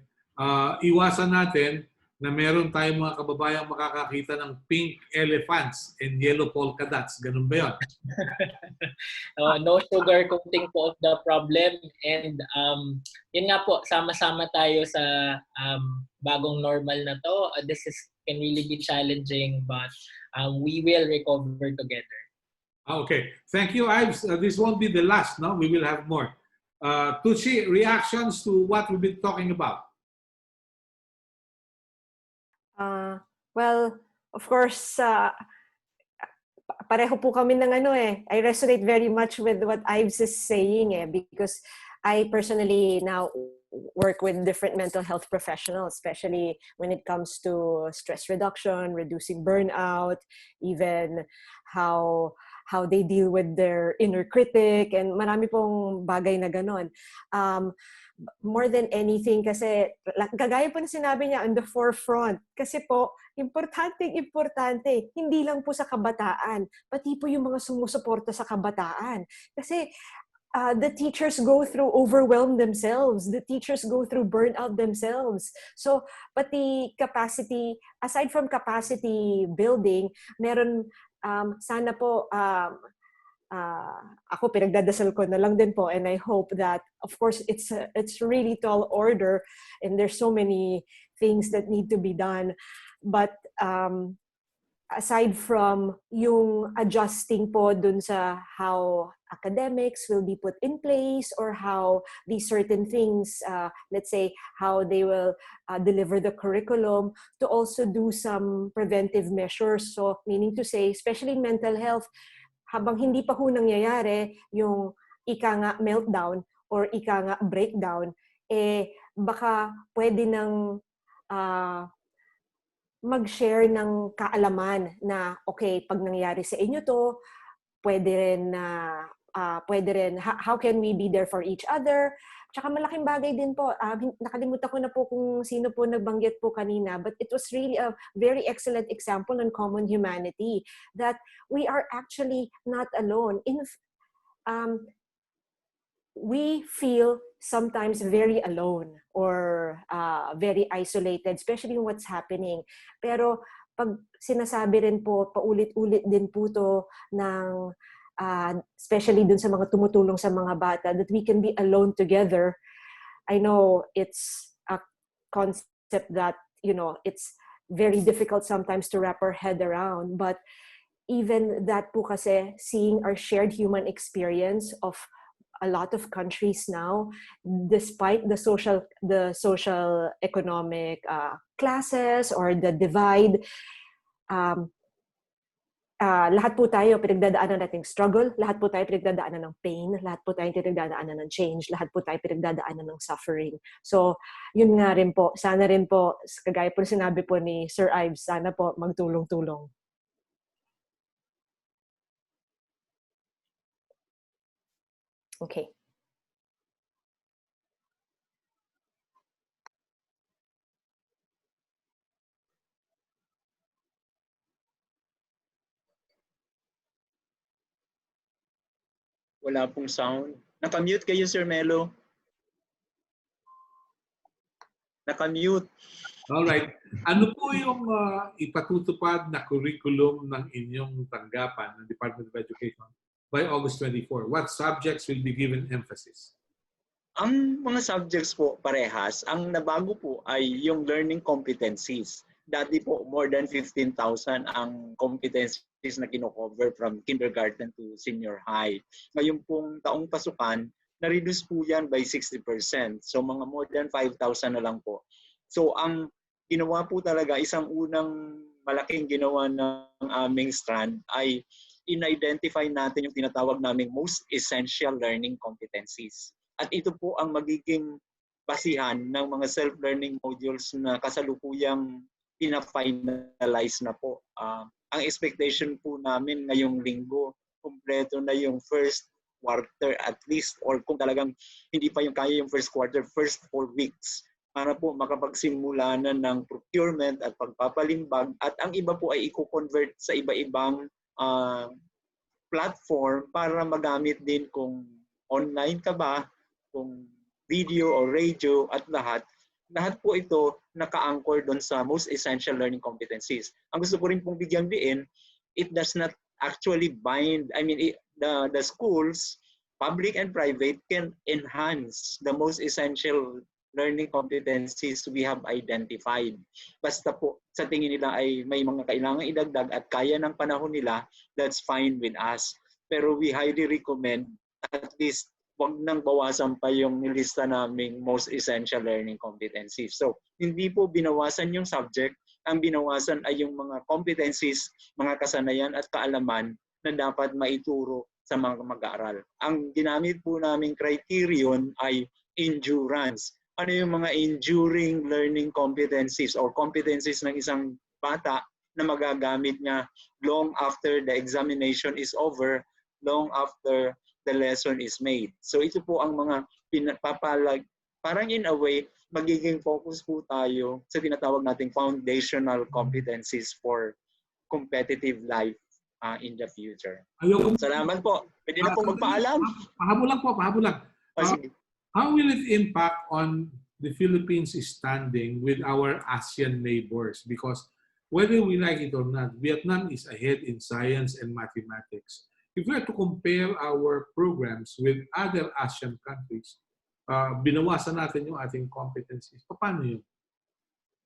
iwasan natin na meron tayong mga kababayang makakakita ng pink elephants and yellow polka dots. Ganun ba yun? No sugar coating po of the problem. And yun nga po, sama-sama tayo sa bagong normal na to. This can really be challenging, but we will recover together. Okay. Thank you, Ives. This won't be the last, no? We will have more. Tucci, reactions to what we've been talking about? Well, of course, pareho po kami ng ano eh. I resonate very much with what Ives is saying eh, because I personally now work with different mental health professionals, especially when it comes to stress reduction, reducing burnout, even how they deal with their inner critic, and marami pong bagay na ganon. More than anything, kasi gagaya po na sinabi niya, on the forefront. Kasi po, importante, hindi lang po sa kabataan, pati po yung mga sumusuporta sa kabataan. Kasi the teachers go through overwhelm themselves. The teachers go through burnout themselves. So, pati capacity, aside from capacity building, meron, sana po, ako pinagdadasal ko na lang din po, and I hope that, of course, it's really tall order and there's so many things that need to be done, but aside from yung adjusting po dun sa how academics will be put in place or how these certain things, let's say how they will deliver the curriculum, to also do some preventive measures. So meaning to say, especially in mental health, habang hindi pa ho nangyayari yung ika nga meltdown or ika nga breakdown, eh baka pwede nang mag-share ng kaalaman na okay, pag nangyari sa inyo to, pwede rin, how can we be there for each other? Tsaka malaking bagay din po, nakalimutan ko na po kung sino po nagbanggit po kanina, but it was really a very excellent example on common humanity, that we are actually not alone. We feel sometimes very alone or very isolated, especially in what's happening. Pero pag sinasabi rin po, paulit-ulit din po to ng especially dun sa mga tumutulong sa mga bata, that we can be alone together. I know it's a concept that, it's very difficult sometimes to wrap our head around, but even that po kasi, seeing our shared human experience of a lot of countries now, despite the social economic classes or the divide, lahat po tayo pinagdadaanan nating struggle, lahat po tayo pinagdadaanan ng pain, lahat po tayo pinagdadaanan ng change, lahat po tayo pinagdadaanan ng suffering. So, yun nga rin po, sana rin po, kagaya po sinabi po ni Sir Ives, sana po magtulong-tulong. Okay. Wala pong sound. Nakamute kayo, Sir Melo. Nakamute. Alright. Ano po yung ipatutupad na curriculum ng inyong tanggapan ng Department of Education by August 24? What subjects will be given emphasis? Ang mga subjects po parehas. Ang nabago po ay yung learning competencies. Dati po, more than 15,000 ang competencies na kino-cover from kindergarten to senior high. Ngayon pong taong pasukan, na-reduce po yan by 60%. So mga more than 5,000 na lang po. So ang ginawa po talaga, isang unang malaking ginawa ng aming strand ay in-identify natin yung tinatawag naming most essential learning competencies. At ito po ang magiging basihan ng mga self-learning modules na kasalukuyang pina-finalize na po. Ang expectation po namin ngayong linggo, kumpleto na yung first quarter at least, or kung talagang hindi pa yung kaya yung first quarter, first 4 weeks, para po makapagsimula na ng procurement at pagpapalimbag, at ang iba po ay i-convert sa iba-ibang platform para magamit din kung online ka ba, kung video or radio, at lahat po ito naka-anchor doon sa most essential learning competencies. Ang gusto ko rin pong bigyang diin, it does not actually bind, the schools, public and private, can enhance the most essential learning competencies we have identified. Basta po sa tingin nila ay may mga kailangan idagdag at kaya ng panahon nila, that's fine with us. Pero we highly recommend at least wag nang bawasan pa yung nilista naming most essential learning competencies. So, hindi po binawasan yung subject, ang binawasan ay yung mga competencies, mga kasanayan at kaalaman na dapat maituro sa mga mag-aaral. Ang ginamit po naming criterion ay endurance. Ano yung mga enduring learning competencies or competencies ng isang bata na magagamit niya long after the examination is over, long after the lesson is made. So ito po ang mga pinapapalag, parang in a way, magiging focus po tayo sa tinatawag nating foundational competencies for competitive life in the future. Salamat po. Pwede na po magpaalam. Pahabol lang. How will it impact on the Philippines' standing with our ASEAN neighbors? Because whether we like it or not, Vietnam is ahead in science and mathematics. If we are to compare our programs with other ASEAN countries, binawasan natin yung ating competencies. Paano yun?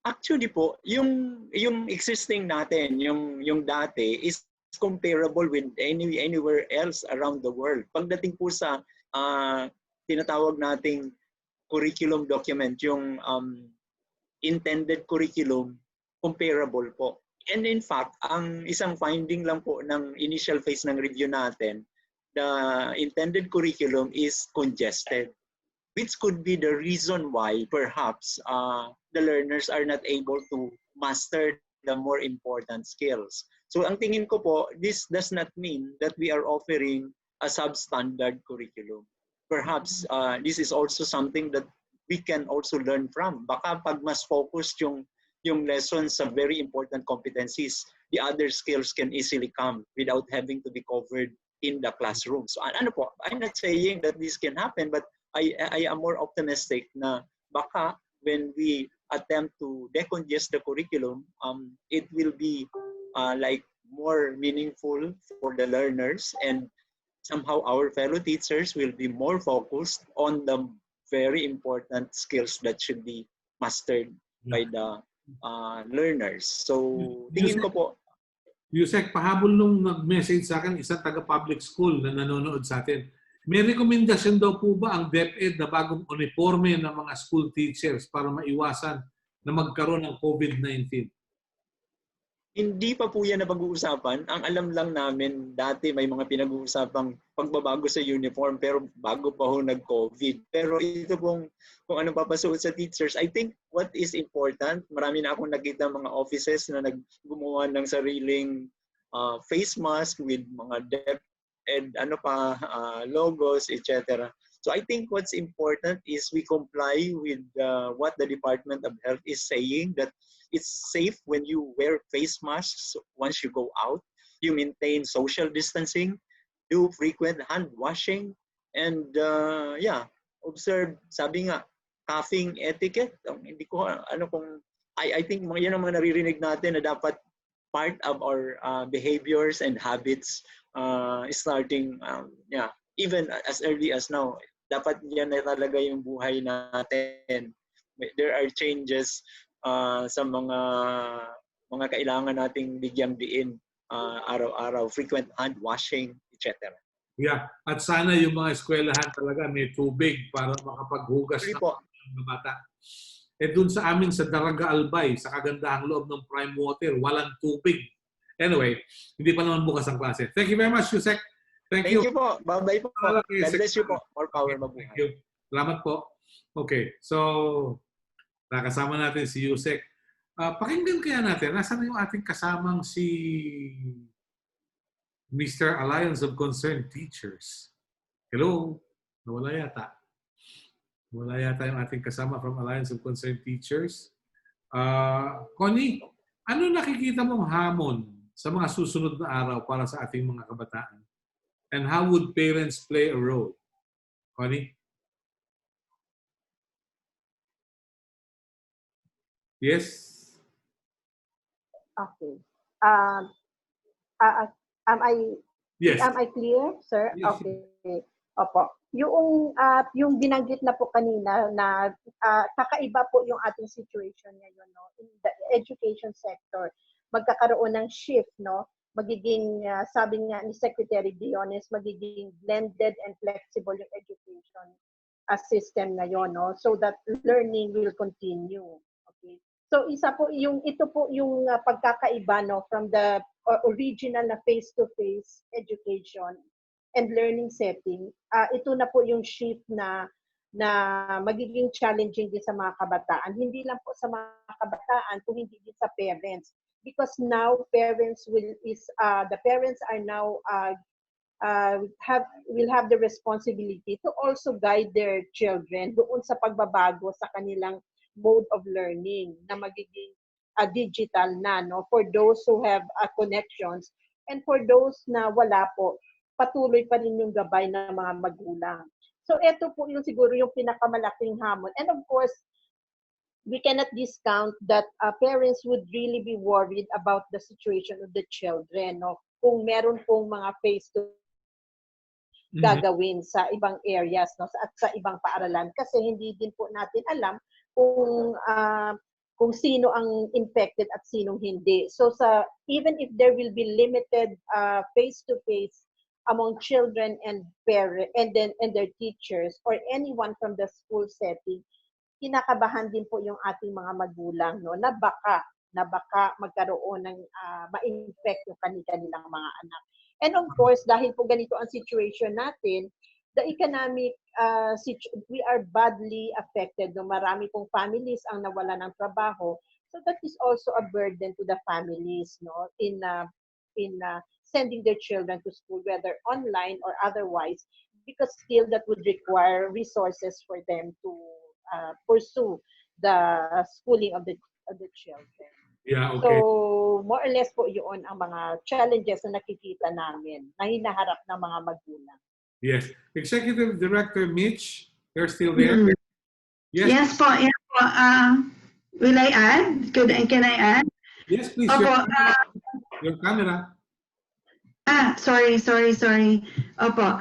Actually po, yung existing natin, yung dati is comparable with anywhere else around the world. Pagdating po sa tinatawag nating curriculum document, yung intended curriculum, comparable po. And in fact, ang isang finding lang po ng initial phase ng review natin, the intended curriculum is congested, which could be the reason why perhaps the learners are not able to master the more important skills. So ang tingin ko po, this does not mean that we are offering a substandard curriculum. Perhaps this is also something that we can also learn from. Baka pag mas focused yung lessons sa very important competencies, the other skills can easily come without having to be covered in the classroom. So ano po, I'm not saying that this can happen, but I am more optimistic na baka when we attempt to decongest the curriculum, it will be like more meaningful for the learners, and somehow our fellow teachers will be more focused on the very important skills that should be mastered by the learners. So, tingin ko po. Yusek, pahabol nung nag-message sa akin, isang taga-public school na nanonood sa atin. May rekomendasyon daw po ba ang DEPED na bagong uniforme ng mga school teachers para maiwasan na magkaroon ng COVID-19? Hindi pa po yan na pag-uusapan. Ang alam lang namin, dati may mga pinag-uusapang pagbabago sa uniform, pero bago pa ho nag-COVID. Pero ito pong kung ano papasuot sa teachers, I think what is important, marami na akong nakita mga offices na gumawa ng sariling face mask with mga DEPED, logos, etc. So I think what's important is we comply with what the Department of Health is saying, that it's safe when you wear face masks once you go out. You maintain social distancing, do frequent hand washing, and observe, sabi nga, coughing etiquette. Hindi ko I think yan ang mga naririnig natin na dapat part of our behaviors and habits starting even as early as now. Dapat yan na talaga yung buhay natin. There are changes sa mga kailangan nating bigyang diin araw-araw, frequent hand washing, etc. Yeah, at sana yung mga eskwelahan talaga may tubig para makapaghugas ng mga bata. Dun sa amin sa Daraga Albay, sa kagandahang loob ng Prime Water, walang tubig. Anyway, hindi pa naman bukas ang klase. Thank you very much, Yusek. Thank you po. Bye-bye po. God bless you po. More power, mabuhay. Thank you. Salamat po. Okay, so nakasama natin si Yusek. Pakinggan kaya natin, nasaan yung ating kasamang si Mr. Alliance of Concerned Teachers? Hello? Nawala yata. Nawala yata yung ating kasama from Alliance of Concerned Teachers. Connie, ano nakikita mong hamon sa mga susunod na araw para sa ating mga kabataan? And how would parents play a role? Connie? Yes? Okay. Am I Yes. Am I clear, sir? Yes. Okay. Opo. Yung binanggit na po kanina na kakaiba po yung ating situation ngayon, no, in the education sector. Magkakaroon ng shift, no? Magiging sabi nga ni Secretary Diones, magiging blended and flexible yung education system ngayon, no? So that learning will continue. Okay. So ito po yung pagkakaiba, no, from the original na face-to-face education and learning setting. Ito na po yung shift na magiging challenging din sa mga kabataan. Hindi lang po sa mga kabataan, kung hindi din sa parents. Because now the parents are now will have the responsibility to also guide their children doon sa pagbabago sa kanilang mode of learning na magiging digital na, no, for those who have connections, and for those na wala po, patuloy pa rin yung gabay ng mga magulang. So ito po yung siguro yung pinakamalaking hamon. And of course, we cannot discount that parents would really be worried about the situation of the children, no? Kung meron pong mga gagawin sa ibang areas, no, at sa ibang paaralan, kasi hindi din po natin alam kung sino ang infected at sinong hindi. So even if there will be limited face-to-face among children and parents and their teachers or anyone from the school setting, kinakabahan din po yung ating mga magulang, no, na baka magkaroon ng ma-infect yung kanilang mga anak. And of course, dahil po ganito ang situation natin, the economic we are badly affected. No? Marami pong families ang nawala ng trabaho. So that is also a burden to the families, no, in sending their children to school, whether online or otherwise, because still that would require resources for them to pursue the schooling of the children. Yeah, okay. So, more or less po yun ang mga challenges na nakikita namin na hinaharap ng mga magulang. Yes. Executive Director Mitch, you're still there? Yes po. Yes po. Will I add? Can I add? Yes, please. Opo. Your camera. Sorry. Opo.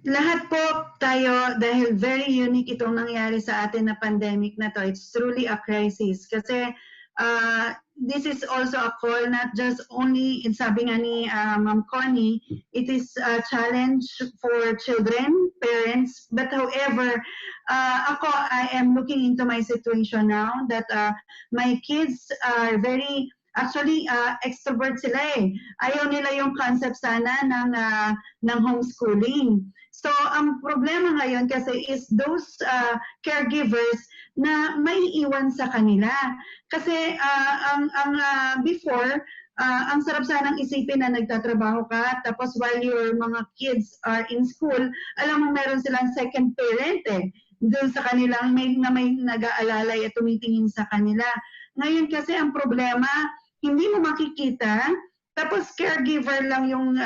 Lahat po tayo, dahil very unique itong nangyari sa atin na pandemic na to, it's truly a crisis. Kasi this is also a call, not just only, sabi nga ni Ma'am Connie, it is a challenge for children, parents, but however, I am looking into my situation now that my kids are very, actually, extrovert sila eh. Ayaw nila yung concept sana ng homeschooling. So, ang problema ngayon kasi is those caregivers na may iwan sa kanila. Kasi before, ang sarap sanang isipin na nagtatrabaho ka, tapos while your mga kids are in school, alam mo meron silang second parent eh. Doon sa kanilang may nag-aalalay at tumitingin sa kanila. Ngayon kasi ang problema, hindi mo makikita, tapos caregiver lang yung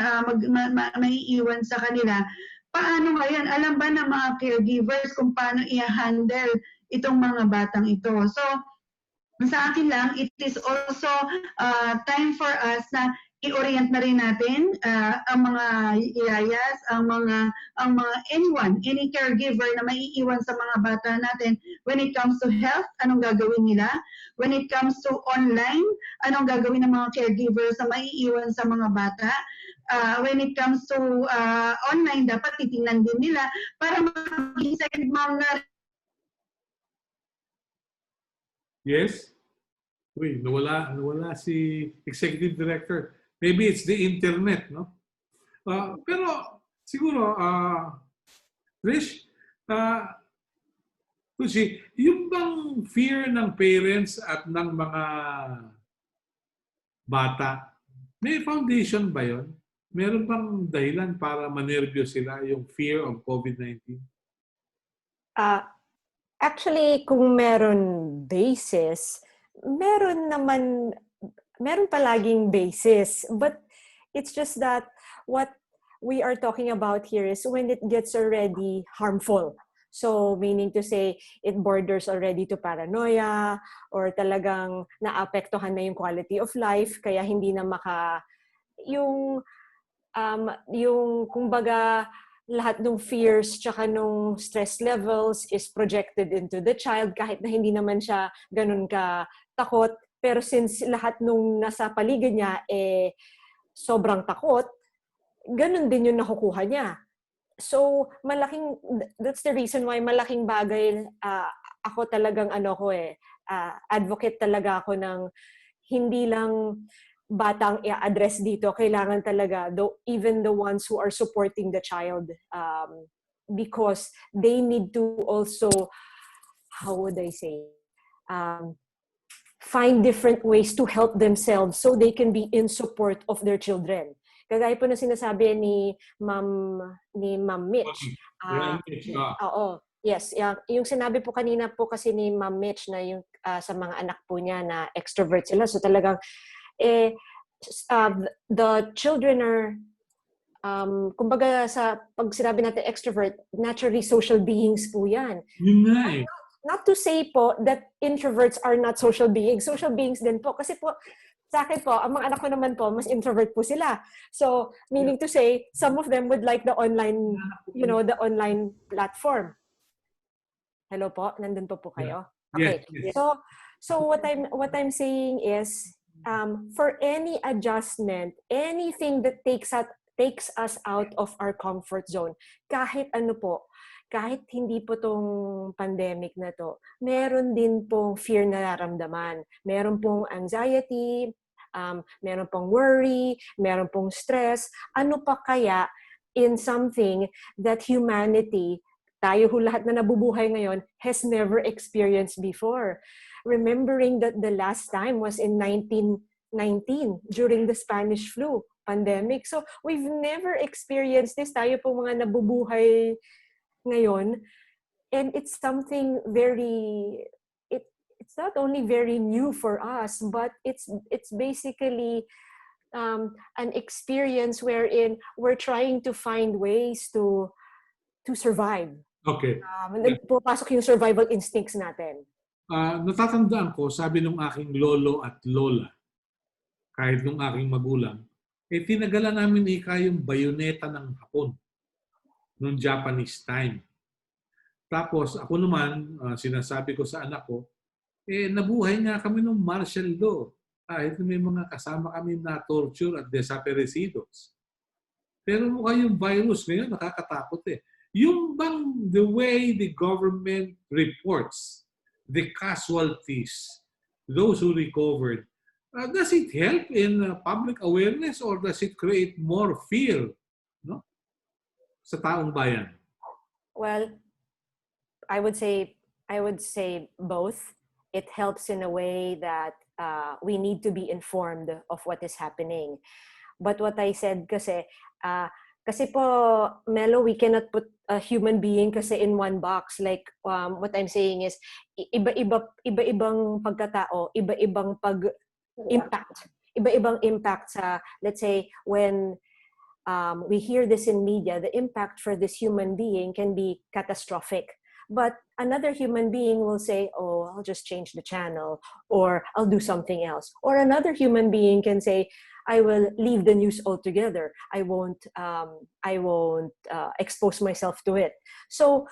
may iwan sa kanila. Paano ngayon? Alam ba ng mga caregivers kung paano i-handle itong mga batang ito? So, sa akin lang, it is also time for us na i-orient na rin natin ang mga yayas, ang mga anyone, any caregiver na maiiwan sa mga bata natin when it comes to health, anong gagawin nila? When it comes to online, anong gagawin ng mga caregivers na maiiwan sa mga bata? When it comes to online, dapat titingnan din nila para maging second mom na. Yes? Uy, nawala si Executive Director. Maybe it's the internet, no? Pero siguro, Trish, Kasi yung bang fear ng parents at ng mga bata, may foundation ba yon? Meron bang dahilan para manervyos sila yung fear of COVID-19? Actually, kung meron basis, meron palaging basis. But it's just that what we are talking about here is when it gets already harmful. So, meaning to say, it borders already to paranoia or talagang naapektuhan na yung quality of life, kaya hindi na yung kumbaga, lahat ng fears tsaka nung stress levels is projected into the child kahit na hindi naman siya ganun ka takot. Pero since lahat nung nasa paligid niya sobrang takot, ganun din yung nakukuha niya. So, that's the reason why malaking bagay, ako talagang advocate talaga ako ng hindi lang batang i-address dito, kailangan talaga even the ones who are supporting the child, because they need to also, how would I say, find different ways to help themselves so they can be in support of their children. Kagaya po na sinasabi ni Ma'am Mitch. Oo. Yes, yung sinabi po kanina po kasi ni Ma'am Mitch na yung sa mga anak po niya na extrovert sila. So talagang the children are kumbaga pag sinabi natin extrovert, naturally social beings po yan. Yun nga eh. Not to say po that introverts are not social beings. Social beings din po. Kasi po, sa akin po, ang mga anak ko naman po, mas introvert po sila. So, meaning to say, some of them would like the online, the online platform. Hello po? Nandun po kayo? Okay. Yes. So what I'm saying is, for any adjustment, anything that takes us out of our comfort zone, kahit kahit hindi po tong pandemic na to, meron din pong fear na nararamdaman. Meron pong anxiety, meron pong worry, meron pong stress. Ano pa kaya in something that humanity, tayo lahat na nabubuhay ngayon, has never experienced before? Remembering that the last time was in 1919 during the Spanish flu pandemic. So we've never experienced this. Tayo po mga nabubuhay ngayon, and it's something it's not only very new for us, but it's basically an experience wherein we're trying to find ways to survive. Okay. Pupasok yung survival instincts natin. Natatandaan ko, sabi nung aking lolo at lola, kahit nung aking magulang, tinagalan namin yung bayoneta ng Hapon noong Japanese time. Tapos ako naman, sinasabi ko sa anak ko, nabuhay nga kami ng martial law. Kahit may mga kasama kami na torture at desaparecidos. Pero mukha yung virus ngayon, nakakatakot eh. Yung bang the way the government reports the casualties, those who recovered, does it help in public awareness or does it create more fear, no, sa taong bayan? Well, I would say both. It helps in a way that we need to be informed of what is happening. But what I said kasi po, Melo, we cannot put a human being kasi in one box. Like what I'm saying is iba-ibang pagkatao, iba-ibang impact. Iba-ibang impact sa, let's say, when we hear this in media, the impact for this human being can be catastrophic. But another human being will say, oh, I'll just change the channel, or I'll do something else. Or another human being can say, I will leave the news altogether. I won't expose myself to it. So,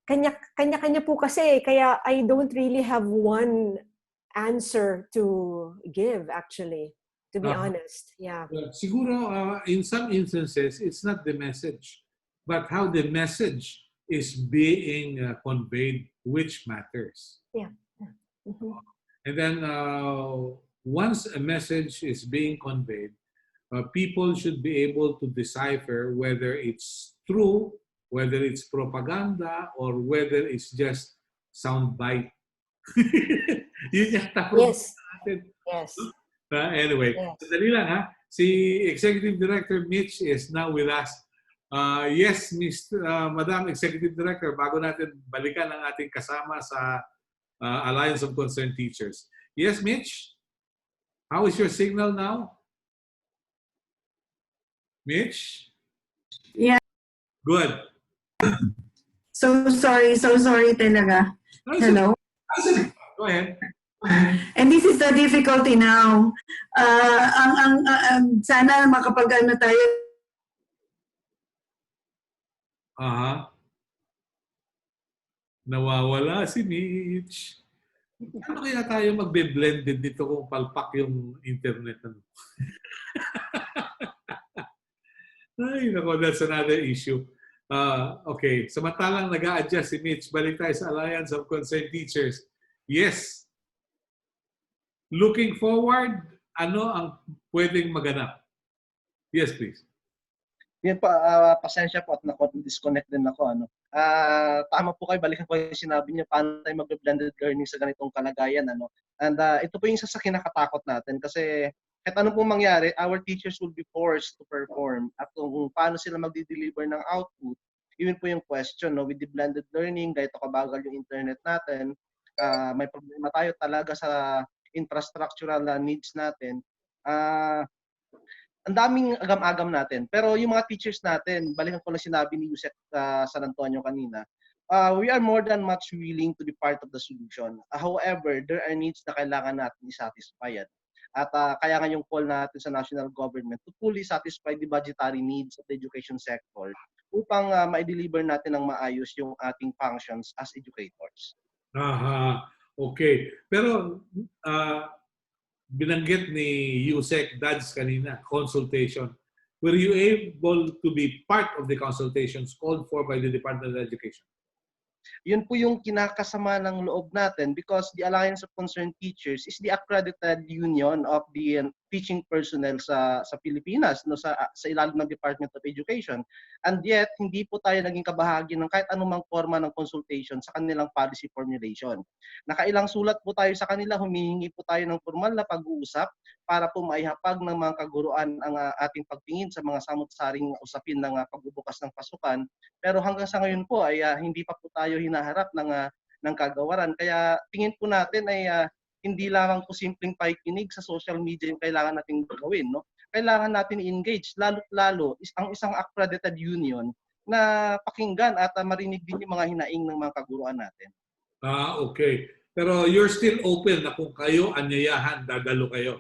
kanya-kanya po kasi, kaya I don't really have one answer to give, actually, to be honest. Yeah. Siguro, in some instances, it's not the message, but how the message is being conveyed, which matters. Yeah. Mm-hmm. And then once a message is being conveyed, people should be able to decipher whether it's true whether it's propaganda or whether it's just soundbite. Yun yata Yes. natin. Yes. Anyway, Yes. sandali lang ha. Si Executive Director Mitch is now with us. Yes, Madam Executive Director, bago natin balikan ang ating kasama sa Alliance of Concerned Teachers. Yes, Mitch? How is your signal now? Mitch? Yeah. Good. So sorry talaga. Hello? Go ahead. And this is the difficulty now. Sana makapag-ano tayo. Nawawala si Mitch. Ano kaya tayo magbe-blended dito kung palpak yung internet? Ay, nako, that's another issue. Okay, samantalang nag-a-adjust si Mitch, balik tayo sa Alliance of Concerned Teachers. Yes. Looking forward, ano ang pwedeng maganap? Yes, please. Yan po, pasensya po at disconnect din ako. Tama po kayo, balikan ko yung sinabi niyo, paano tayo mag-blended learning sa ganitong kalagayan. And ito po yung isa sa kinakatakot natin kasi kahit ano pong mangyari, our teachers will be forced to perform. At kung paano sila magdi-deliver ng output, yun po yung question. No? With the blended learning, ganito kabagal yung internet natin, may problema tayo talaga sa infrastructural needs natin. Ang daming agam-agam natin. Pero yung mga teachers natin, balikan ko lang sinabi ni Yusek San Antonio kanina, we are more than much willing to be part of the solution. However, there are needs na kailangan natin i-satisfy. At kaya nga yung call natin sa national government to fully satisfy the budgetary needs of the education sector upang ma-deliver natin ng maayos yung ating functions as educators. Okay. Pero binanggit ni Yusek Dads kanina, consultation. Were you able to be part of the consultations called for by the Department of Education? Yun po yung kinakasama ng loob natin because the Alliance of Concerned Teachers is the accredited union of the teaching personnel sa Pilipinas, no, sa ilalim ng Department of Education. And yet, hindi po tayo naging kabahagi ng kahit anumang forma ng consultation sa kanilang policy formulation. Nakailang sulat po tayo sa kanila, humihingi po tayo ng formal na pag-uusap para po maihapag ng mga kaguruan ang ating pagtingin sa mga samut-saring usapin ng pagbubukas ng pasukan. Pero hanggang sa ngayon po ay hindi pa po tayo hinaharap ng kagawaran. Kaya tingin po natin ay hindi lamang po simpleng pakikinig sa social media yung kailangan nating gawin. No? Kailangan natin i-engage, lalo-lalo ang isang accredited union na pakinggan at marinig din yung mga hinaing ng mga kaguruan natin. Okay. Pero you're still open na kung kayo anyayahan, dadalo kayo?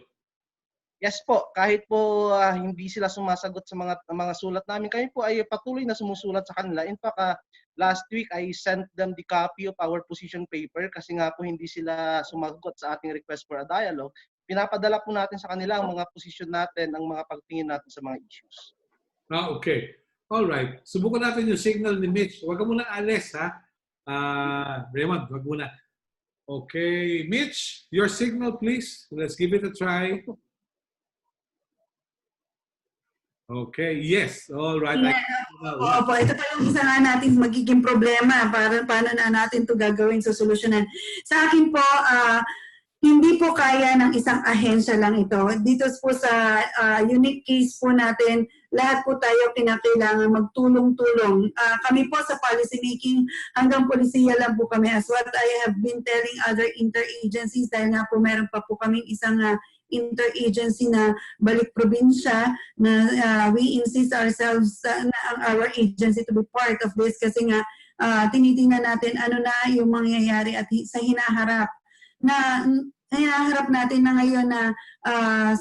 Yes po, kahit po hindi sila sumasagot sa mga sulat namin, kayo po ay patuloy na sumusulat sa kanila. In fact, last week I sent them the copy of our position paper kasi nga po hindi sila sumagot sa ating request for a dialogue. Pinapadala po natin sa kanila ang mga position natin, ang mga pagtingin natin sa mga issues. Okay. All right. Subukan natin yung signal ni Mitch. Huwag ka muna alis, ha? Raymond, huwag muna. Okay. Mitch, your signal, please. Let's give it a try. Okay, yes. All right. Opo, ito pa yung isa nga natin magiging problema para paano na natin ito gagawin sa solusyonan. Sa akin po, hindi po kaya ng isang ahensya lang ito. Dito po sa unique case po natin, lahat po tayo kinakailangan magtulong-tulong. Kami po sa policy making, hanggang polisiya lang po kami. As what I have been telling other interagencies, dahil nga po meron pa po kaming isang interagency na balik probinsya na we insist ourselves na our agency to be part of this kasi nga tinitingnan natin ano na yung mangyayari at sa hinaharap natin na ngayon na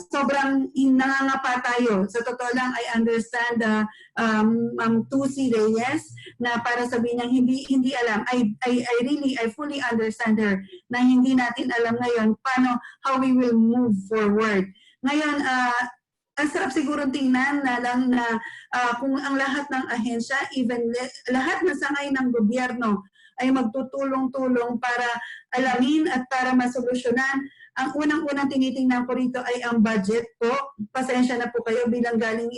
sobrang nangangapa tayo. Sa totoo lang, I understand Tusi Reyes na para sabihin niya hindi alam. I fully understand her na hindi natin alam ngayon how we will move forward. Ngayon, ang sarap siguro tingnan na lang na kung ang lahat ng ahensya, even lahat na sangay ng gobyerno ay magtutulong-tulong para alamin at para masolusyonan ang unang-unang tinitingnan ko rito ay ang budget po. Pasensya na po kayo bilang galing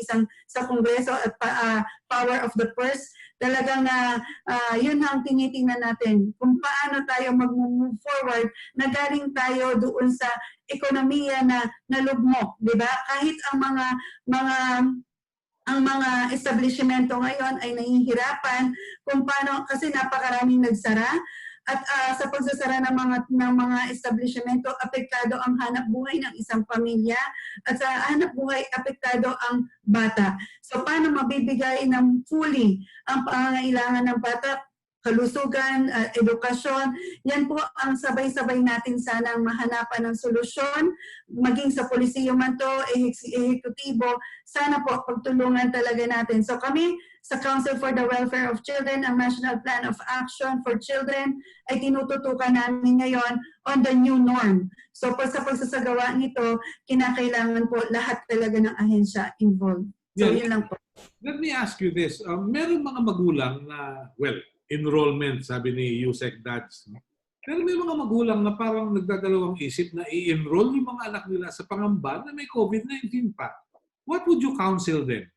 sa Kongreso at power of the purse. Talagang yun ang tinitingnan natin. Kung paano tayo mag-move forward na galing tayo doon sa ekonomiya na nalugmok, di ba? Kahit ang mga establishmento ngayon ay nahihirapan kung paano, kasi napakaraming nagsara at sa pagsasara ng mga establishmento, apektado ang hanap buhay ng isang pamilya at sa hanap buhay, apektado ang bata. So paano mabibigay ng fully ang pangangailangan ng bata? Kalusugan, edukasyon, yan po ang sabay-sabay natin sanang mahanapan ng solusyon, maging sa polisiyo man to, ehekutibo, sana po pagtulungan talaga natin. So kami sa Council for the Welfare of Children, ang National Plan of Action for Children, ay tinututukan namin ngayon on the new norm. So sa pagsasagawa nito, kinakailangan po lahat talaga ng ahensya involved. So yun lang po. Let me ask you this. Meron mga magulang na, well, enrollment, sabi ni Yusek Dads. Pero may mga magulang na parang nagdadalawang isip na i-enroll yung mga anak nila sa pangamba na may COVID-19 pa. What would you counsel them?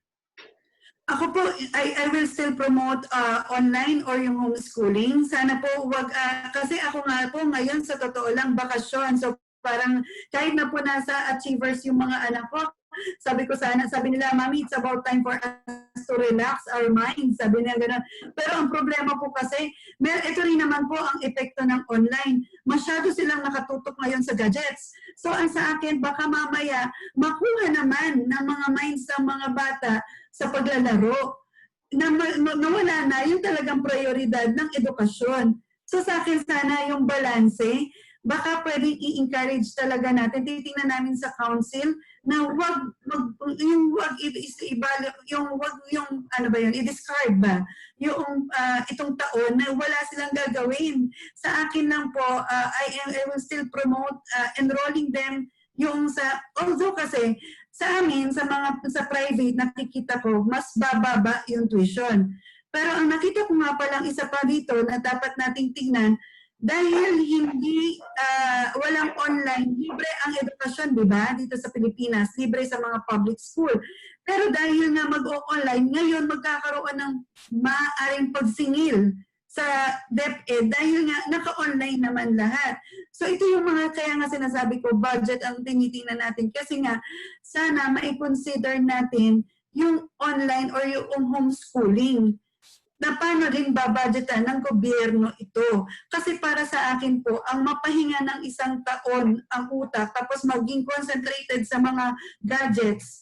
Ako po, I will still promote online or yung homeschooling. Sana po wag, kasi ako nga po ngayon sa totoo lang bakasyon. So parang kahit na po nasa achievers yung mga anak ko, sabi nila, Mami, it's about time for us to relax our minds. Sabi nila gano'n. Pero ang problema po kasi, ito rin naman po ang epekto ng online. Masyado silang nakatutok ngayon sa gadgets. So ang sa akin, baka mamaya, makuha naman ng mga minds ng mga bata sa paglalaro. Nawala na yung talagang prioridad ng edukasyon. So sa akin sana yung balanse, baka pwedeng i-encourage talaga natin. Titingnan namin sa council na i-discard ba yung itong taon na wala silang gagawin. Sa akin lang po, I will still promote enrolling them yung although kasi sa amin, sa private, nakikita ko, mas bababa yung tuition. Pero ang nakita ko nga palang isa pa dito na dapat nating tingnan, dahil walang online, libre ang edukasyon, di ba? Dito sa Pilipinas, libre sa mga public school. Pero dahil nga mag-o-online, ngayon magkakaroon ng maaaring pagsingil sa DEPED dahil nga naka-online naman lahat. So ito yung kaya nga sinasabi ko, budget ang tinitingnan natin. Kasi nga, sana ma-consider natin yung online or yung homeschooling na paano rin babudgetan ng gobyerno ito. Kasi para sa akin po, ang mapahinga ng isang taon ang utak tapos maging concentrated sa mga gadgets,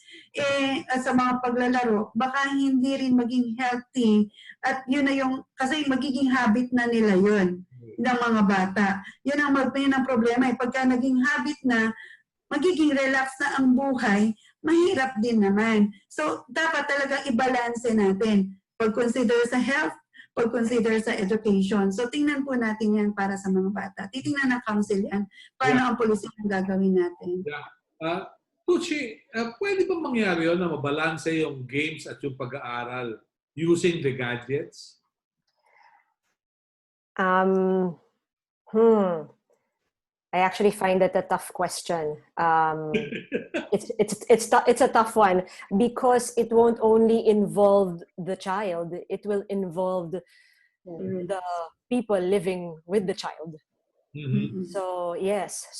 sa mga paglalaro, baka hindi rin maging healthy. At yun na kasi magiging habit na nila yun ng mga bata. Yun ang problema. Pagka naging habit na, magiging relax na ang buhay, mahirap din naman. So, dapat talaga i-balance natin. Pag-consider sa health, pag-consider sa education. So, tingnan po natin yan para sa mga bata. Titingnan ng council yan. Paano ang policy ang gagawin natin? Yeah. Tucci, pwede bang mangyari yun na mabalanse yung games at yung pag-aaral using the gadgets? I actually find that a tough question. It's a tough one because it won't only involve the child; it will involve the people living with the child. Mm-hmm. So yes,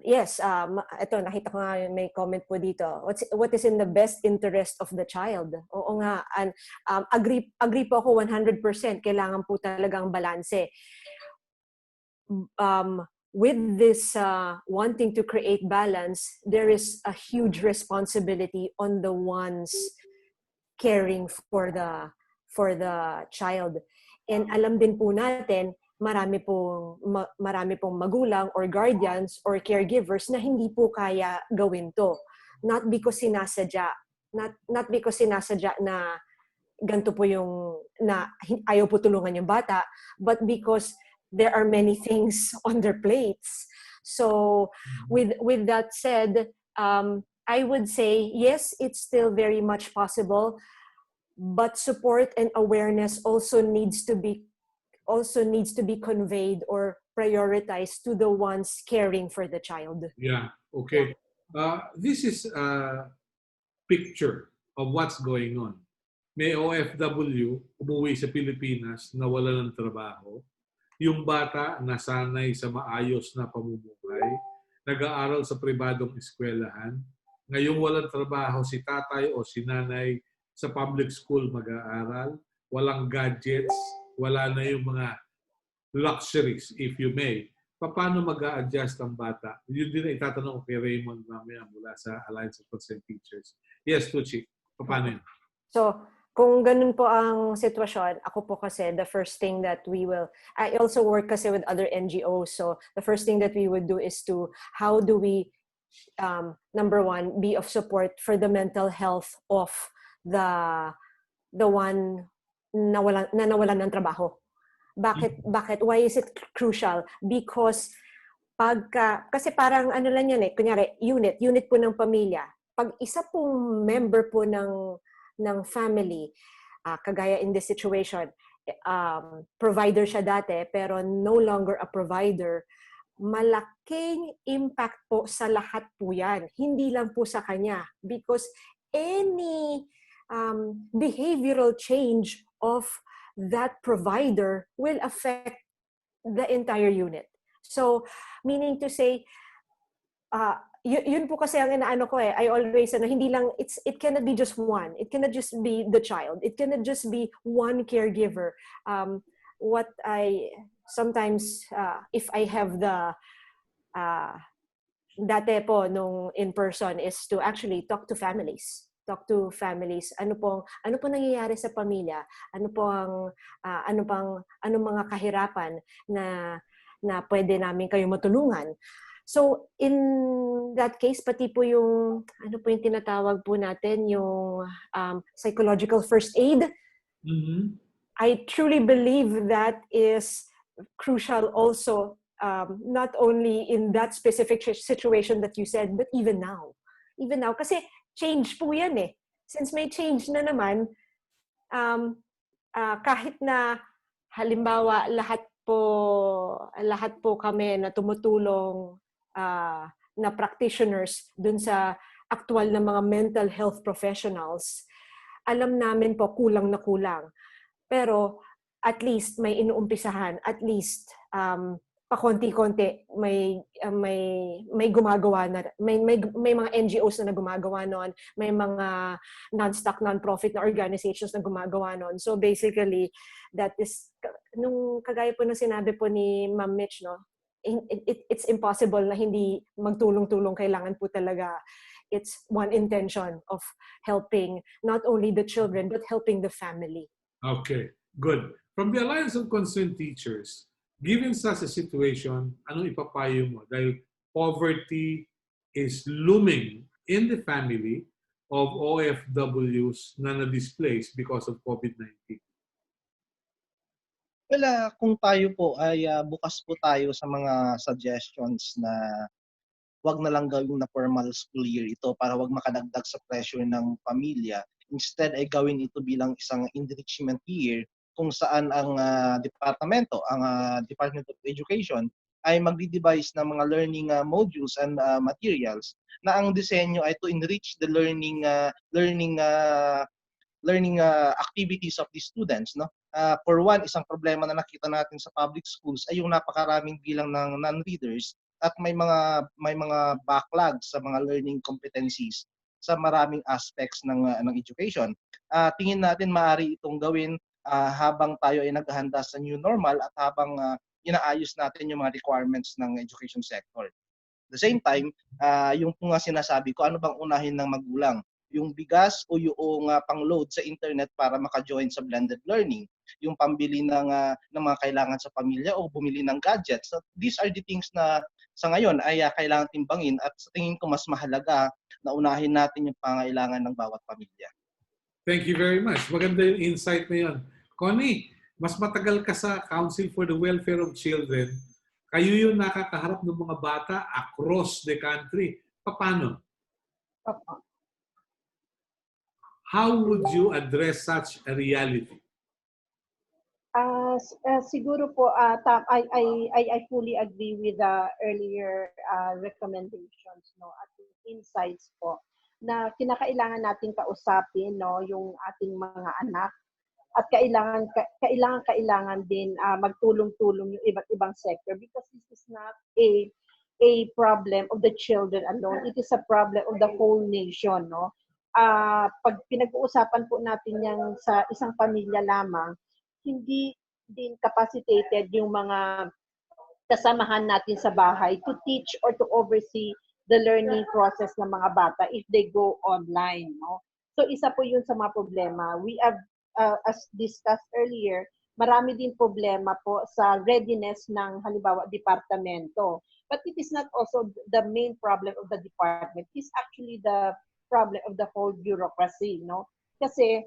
ito nakita ko nga may comment po dito. What is in the best interest of the child? Oo nga, and agree po ako 100%. Kailangan po talagang balanse. With this wanting to create balance, there is a huge responsibility on the ones caring for the child. And alam din po natin, marami pong magulang or guardians or caregivers na hindi po kaya gawin to. Not because sinasadya na ganito po yung na ayaw po tulungan yung bata, but because there are many things on their plates. So with that said, I would say, yes, it's still very much possible, but support and awareness also needs to be also needs to be conveyed or prioritized to the ones caring for the child. Yeah, okay. This is a picture of what's going on. May OFW umuwi sa Pilipinas na wala ng trabaho. Yung bata nasanay sa maayos na pamumuhay, nag-aaral sa pribadong eskwelahan. Ngayong walang trabaho si tatay o si nanay sa public school mag-aaral, walang gadgets, wala na yung mga luxuries, if you may. Paano mag-a-adjust ang bata? Yun din na itatanong ko kay Raymond mamaya mula sa Alliance of Concerned Teachers. Yes, Tucci. Paano yun? So, kung ganun po ang sitwasyon, ako po kasi the first thing that we will, I also work kasi with other NGOs, so the first thing that we would do is to, how do we, number one, be of support for the mental health of the one na nawalan ng trabaho. Bakit? Why is it crucial? Because kasi parang ano lang yan eh, kunyari, unit po ng pamilya. Pag isa pong member po ng family, kagaya in this situation, provider siya dati, pero no longer a provider, malaking impact po sa lahat po yan. Hindi lang po sa kanya. Because any behavioral change of that provider will affect the entire unit. So, meaning to say, yun po kasi ang inaano ko eh. I always, hindi lang, it cannot be just one. It cannot just be the child. It cannot just be one caregiver. What I, sometimes, if I have the, dati po nung in person is to actually talk to families. Ano pong nangyayari sa pamilya, anong mga kahirapan na pwede namin kayo matulungan. So in that case, pati po yung yung tinatawag po natin, yung psychological first aid. Mm-hmm. I truly believe that is crucial also, not only in that specific situation that you said, but even now. Kasi change po yan eh. Since may change na naman, kahit na halimbawa lahat po kami na tumutulong na practitioners dun sa aktual na mga mental health professionals, alam namin po kulang na kulang. Pero at least may inuumpisahan, at least pakonti-konti may gumagawa na, may mga NGOs na gumagawa noon, may mga non-stock non-profit na organizations na gumagawa noon. So basically, that is, nung kagaya po ng sinabi po ni Ma'am Mitch, no, it's impossible na hindi magtulong-tulong. Kailangan po talaga, it's one intention of helping not only the children but helping the family. Okay, good. From the Alliance of Concerned Teachers, given such a situation, anong ipapayo mo? Dahil poverty is looming in the family of OFWs na na-displaced because of COVID-19. Well, kung tayo po ay bukas po tayo sa mga suggestions na wag na lang gawin na formal school year ito para wag makadagdag sa pressure ng pamilya. Instead ay gawin ito bilang isang enrichment year kung saan ang departamento, ang Department of Education ay magdi-devise ng mga learning modules and materials na ang disenyo ay to enrich the learning activities of the students, no? For one, isang problema na nakita natin sa public schools ay yung napakaraming bilang ng non-readers at may mga backlogs sa mga learning competencies sa maraming aspects ng education. Tingin natin maaari itong gawin habang tayo ay naghahanda sa new normal at habang inaayos natin yung mga requirements ng education sector. At the same time, yung nga sinasabi ko, ano bang unahin ng magulang? Yung bigas o yung pang-load sa internet para maka-join sa blended learning, yung pambili ng mga kailangan sa pamilya o bumili ng gadgets. So, these are the things na sa ngayon ay kailangan timbangin at sa tingin ko mas mahalaga na unahin natin yung pangailangan ng bawat pamilya. Thank you very much. Maganda yung insight na yun. Connie, mas matagal ka sa Council for the Welfare of Children. Kayo yung nakakaharap ng mga bata across the country. Paano? How would you address such a reality? siguro po, I fully agree with the earlier recommendations, no, at insights po na kinakailangan natin kausapin, no, yung ating mga anak at kailangan din magtulong-tulong yung iba't ibang sector because this is not a problem of the children alone. It is a problem of the whole nation, no. Pag pinag-uusapan po natin yan sa isang pamilya lamang, hindi din capacitated yung mga kasamahan natin sa bahay to teach or to oversee the learning process ng mga bata if they go online, no? So isa po yun sa mga problema. We have, as discussed earlier, marami din problema po sa readiness ng halimbawa departamento. But it is not also the main problem of the department. It's actually the problem of the whole bureaucracy, no? Kasi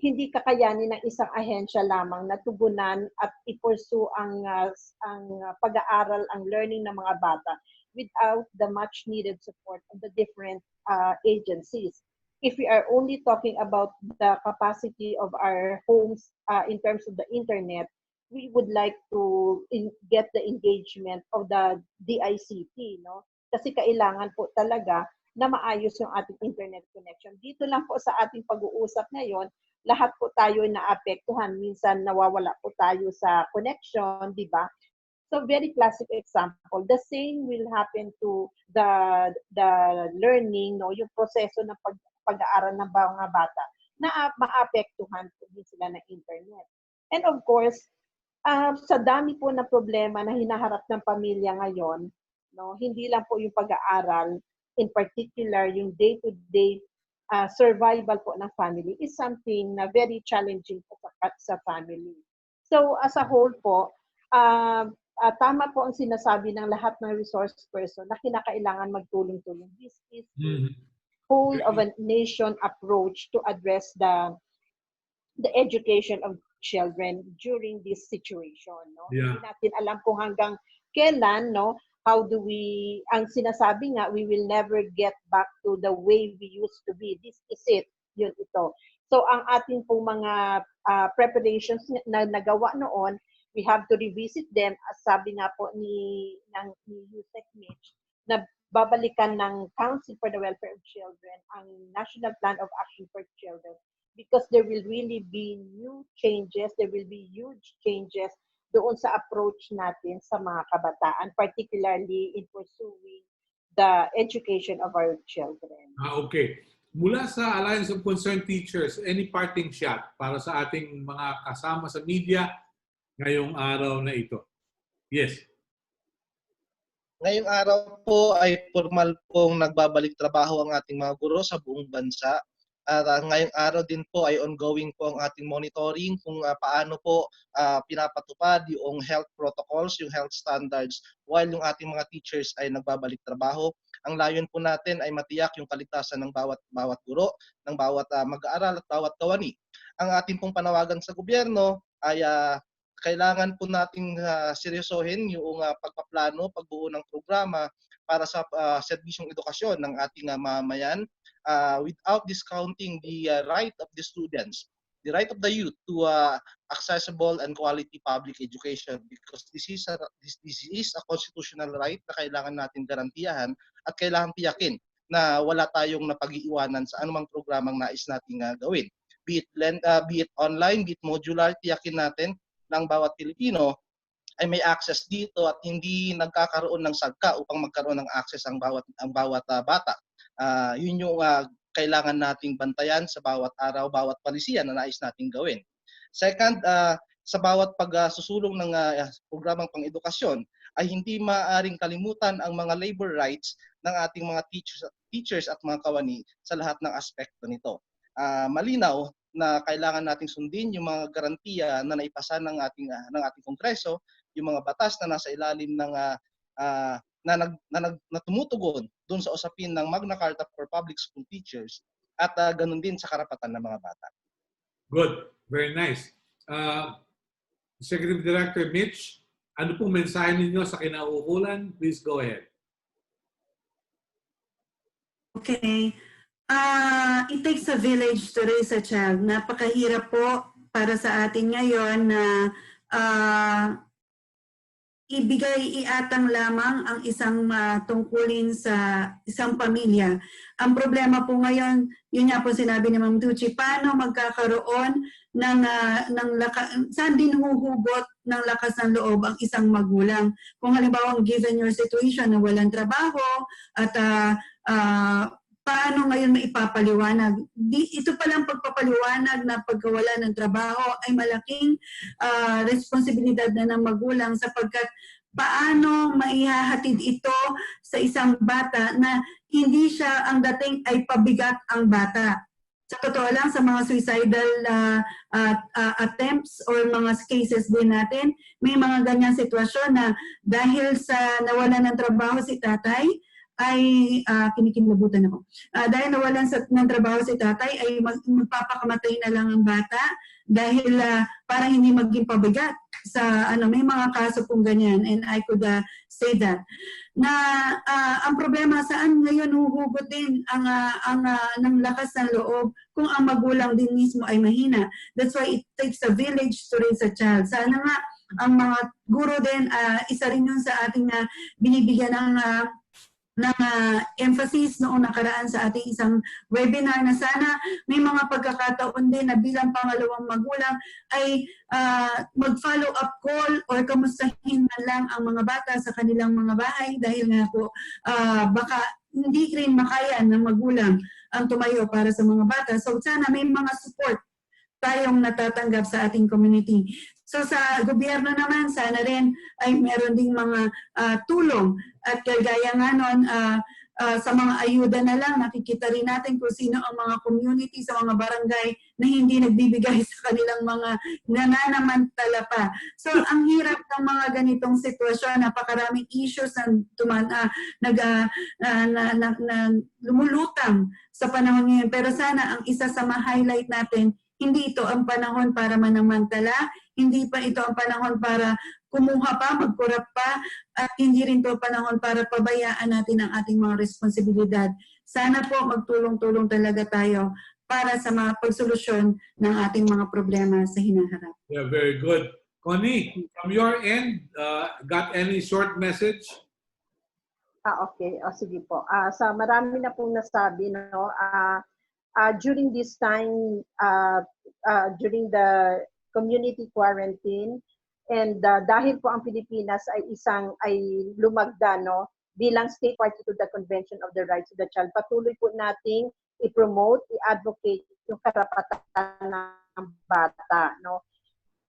hindi kakayanin ng isang ahensya lamang na tugunan at i-pursue ang pag-aaral, ang learning ng mga bata without the much needed support of the different agencies. If we are only talking about the capacity of our homes in terms of the internet, we would like to get the engagement of the DICT, no? Kasi kailangan po talaga na maayos yung ating internet connection. Dito lang po sa ating pag-uusap ngayon, lahat po tayo naapektuhan. Minsan nawawala po tayo sa connection, di ba? So very classic example. The same will happen to the learning, no, yung proseso ng pag-aaral ng mga bata na maapektuhan po din sila ng internet. And of course, sa dami po ng problema na hinaharap ng pamilya ngayon, no, hindi lang po yung pag-aaral, in particular yung day-to-day survival po ng family is something na very challenging po sa family. So as a whole po, tama po ang sinasabi ng lahat ng resource person na kinakailangan magtulong-tulong. This is the whole of a nation approach to address the education of children during this situation, no? Yeah. Hindi natin alam kung hanggang kailan, no? How do we, ang sinasabi nga, we will never get back to the way we used to be. This is it. Yun ito. So, ang ating pong mga preparations na nagawa noon, we have to revisit them. As sabi nga po ni Yusek Mitch, na babalikan ng Council for the Welfare of Children ang National Plan of Action for Children because there will really be new changes, there will be huge changes doon sa approach natin sa mga kabataan, particularly in pursuing the education of our children. Okay. Mula sa Alliance of Concerned Teachers, any parting shot para sa ating mga kasama sa media ngayong araw na ito? Yes. Ngayong araw po ay formal pong nagbabalik trabaho ang ating mga guro sa buong bansa. At ngayong araw din po ay ongoing po ang ating monitoring kung paano po pinapatupad yung health protocols, yung health standards while yung ating mga teachers ay nagbabalik trabaho. Ang layon po natin ay matiyak yung kaligtasan ng bawat guro, ng bawat mag-aaral at bawat kawani. Ang ating pong panawagan sa gobyerno ay kailangan po nating seryosohin yung pagpaplano, pagbuo ng programa para sa serbisyong edukasyon ng ating mamamayan without discounting the right of the students, the right of the youth to accessible and quality public education because this is a constitutional right na kailangan natin garantiyahan at kailangan tiyakin na wala tayong napag-iiwanan sa anumang programang nais nating gawin. Be it online, be it modular, tiyakin natin ng bawat Pilipino ay may access dito at hindi nagkakaroon ng sagka upang magkaroon ng access ang bawat bata. Yun yung kailangan nating bantayan sa bawat araw, bawat palisiyan na nais nating gawin. Second, sa bawat pagsusulong ng programang pang-edukasyon ay hindi maaaring kalimutan ang mga labor rights ng ating mga teachers at mga kawani sa lahat ng aspekto nito. Malinaw na kailangan nating sundin yung mga garantiya na naipasa ng ating Kongreso, yung mga batas na nasa ilalim ng na tumutugon doon sa usapin ng Magna Carta for Public School Teachers at ganun din sa karapatan ng mga bata. Good. Very nice. Executive Director Mitch, ano pong mensahe ninyo sa kinauukulan? Please go ahead. Okay. It takes a village to raise a child. Napakahirap po para sa atin ngayon na iatang lamang ang isang tungkulin sa isang pamilya. Ang problema po ngayon, yun nga po sinabi ni Ma'am Tucci, paano magkakaroon saan din huhugot ng lakas ng loob ang isang magulang. Kung halimbawa, given your situation na walang trabaho at paano ngayon maipapaliwanag? Ito palang pagpapaliwanag na pagkawala ng trabaho ay malaking responsibilidad na ng magulang sapagkat paano maihahatid ito sa isang bata na hindi siya ang dating ay pabigat ang bata. Sa totoo lang, sa mga suicidal attempts or mga cases din natin, may mga ganyang sitwasyon na dahil sa nawalan ng trabaho si tatay, ay kinikilabutan ako. Dahil nawalan ng trabaho si tatay, ay magpapakamatay na lang ang bata dahil parang hindi maging pabigat sa may mga kaso pong ganyan, and I could say that na ang problema saan ngayon huhugot din ng lakas ng loob kung ang magulang din mismo ay mahina. That's why it takes a village to raise a child. Sana nga ang mga guro din, isa rin yun sa ating binibigyan ng emphasis noong nakaraan sa ating isang webinar na sana may mga pagkakataon din na bilang pangalawang magulang ay mag-follow up call or kamustahin man lang ang mga bata sa kanilang mga bahay dahil nga po baka hindi rin makaya ng magulang ang tumayo para sa mga bata. So sana may mga support tayong natatanggap sa ating community. So sa gobyerno naman, sana rin ay meron ding mga tulong at kagaya nga nun, sa mga ayuda na lang, nakikita rin natin kung sino ang mga community sa mga barangay na hindi nagbibigay sa kanilang mga nananamantala pa. So ang hirap ng mga ganitong sitwasyon, napakaraming issues na lumulutang sa panahon ngayon. Pero sana ang isa sa ma-highlight natin, hindi ito ang panahon para manamantala, hindi pa ito ang panahon para kumuha pa, magkurap pa, at hindi rin ito panahon para pabayaan natin ang ating mga responsibilidad. Sana po magtulong-tulong talaga tayo para sa mga pagsolusyon ng ating mga problema sa hinaharap. Yeah, very good. Connie, from your end, got any short message? Okay. Sige po. Sa marami na pong nasabi, no, during this time, during the community quarantine, and dahil po ang Pilipinas ay lumagda, no, bilang state party to the Convention of the Rights of the Child, patuloy po nating i-promote, i-advocate yung karapatan ng bata, no.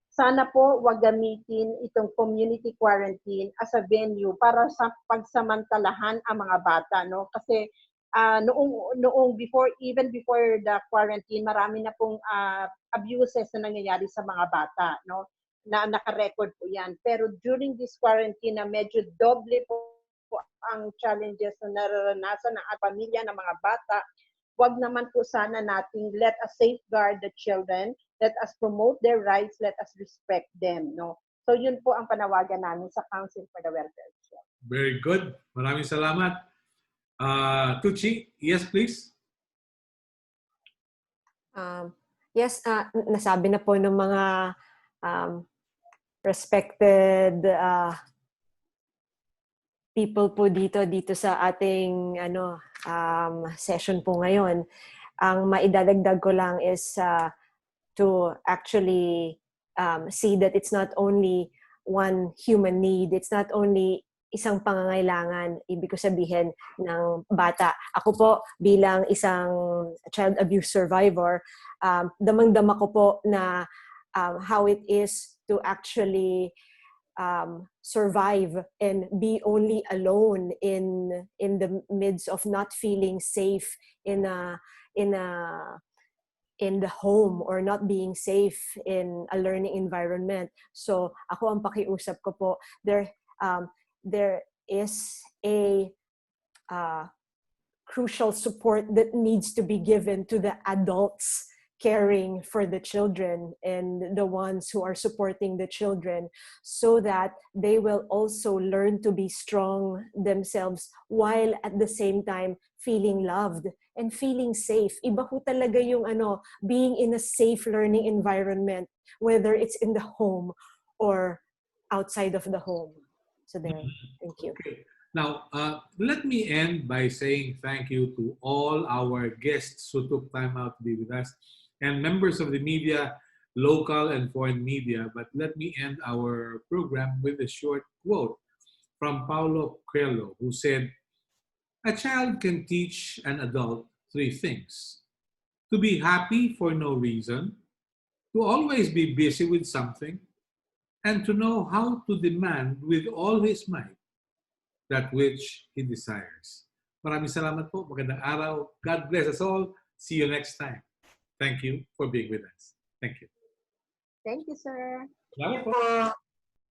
Sana po wag gamitin itong community quarantine as a venue para sa pagsamantalahan ang mga bata, no, kasi noong even before the quarantine, marami na pong abuses na nangyayari sa mga bata, no, na naka-record po yan. Pero during this quarantine na medyo doble po ang challenges na nararanasan ng pamilya ng mga bata, wag naman po sana nating let us safeguard the children, let us promote their rights, let us respect them, no. So yun po ang panawagan namin sa Council for the Welfare of Children. Very good. Maraming salamat. Tucci, yes please. Yes, nasabi na po ng mga respected people po dito sa ating session po ngayon. Ang maidadagdag ko lang is to actually see that it's not only one human need, it's not only isang pangangailangan, ibig ko sabihin, ng bata. Ako po, bilang isang child abuse survivor, damang-dama ko po na how it is to actually survive and be only alone in the midst of not feeling safe in the home or not being safe in a learning environment. So ako ang pakiusap ko po, there is a crucial support that needs to be given to the adults caring for the children and the ones who are supporting the children, so that they will also learn to be strong themselves while at the same time feeling loved and feeling safe. Iba ho talaga yung being in a safe learning environment, whether it's in the home or outside of the home. So there, thank you. Okay. Now, let me end by saying thank you to all our guests who took time out to be with us and members of the media, local and foreign media. But let me end our program with a short quote from Paulo Coelho, who said, "A child can teach an adult 3 things: to be happy for no reason, to always be busy with something, and to know how to demand with all his might that which he desires." Maraming salamat po. Magandang araw. God bless us all. See you next time. Thank you for being with us. Thank you. Thank you, sir. Salamat po. Po.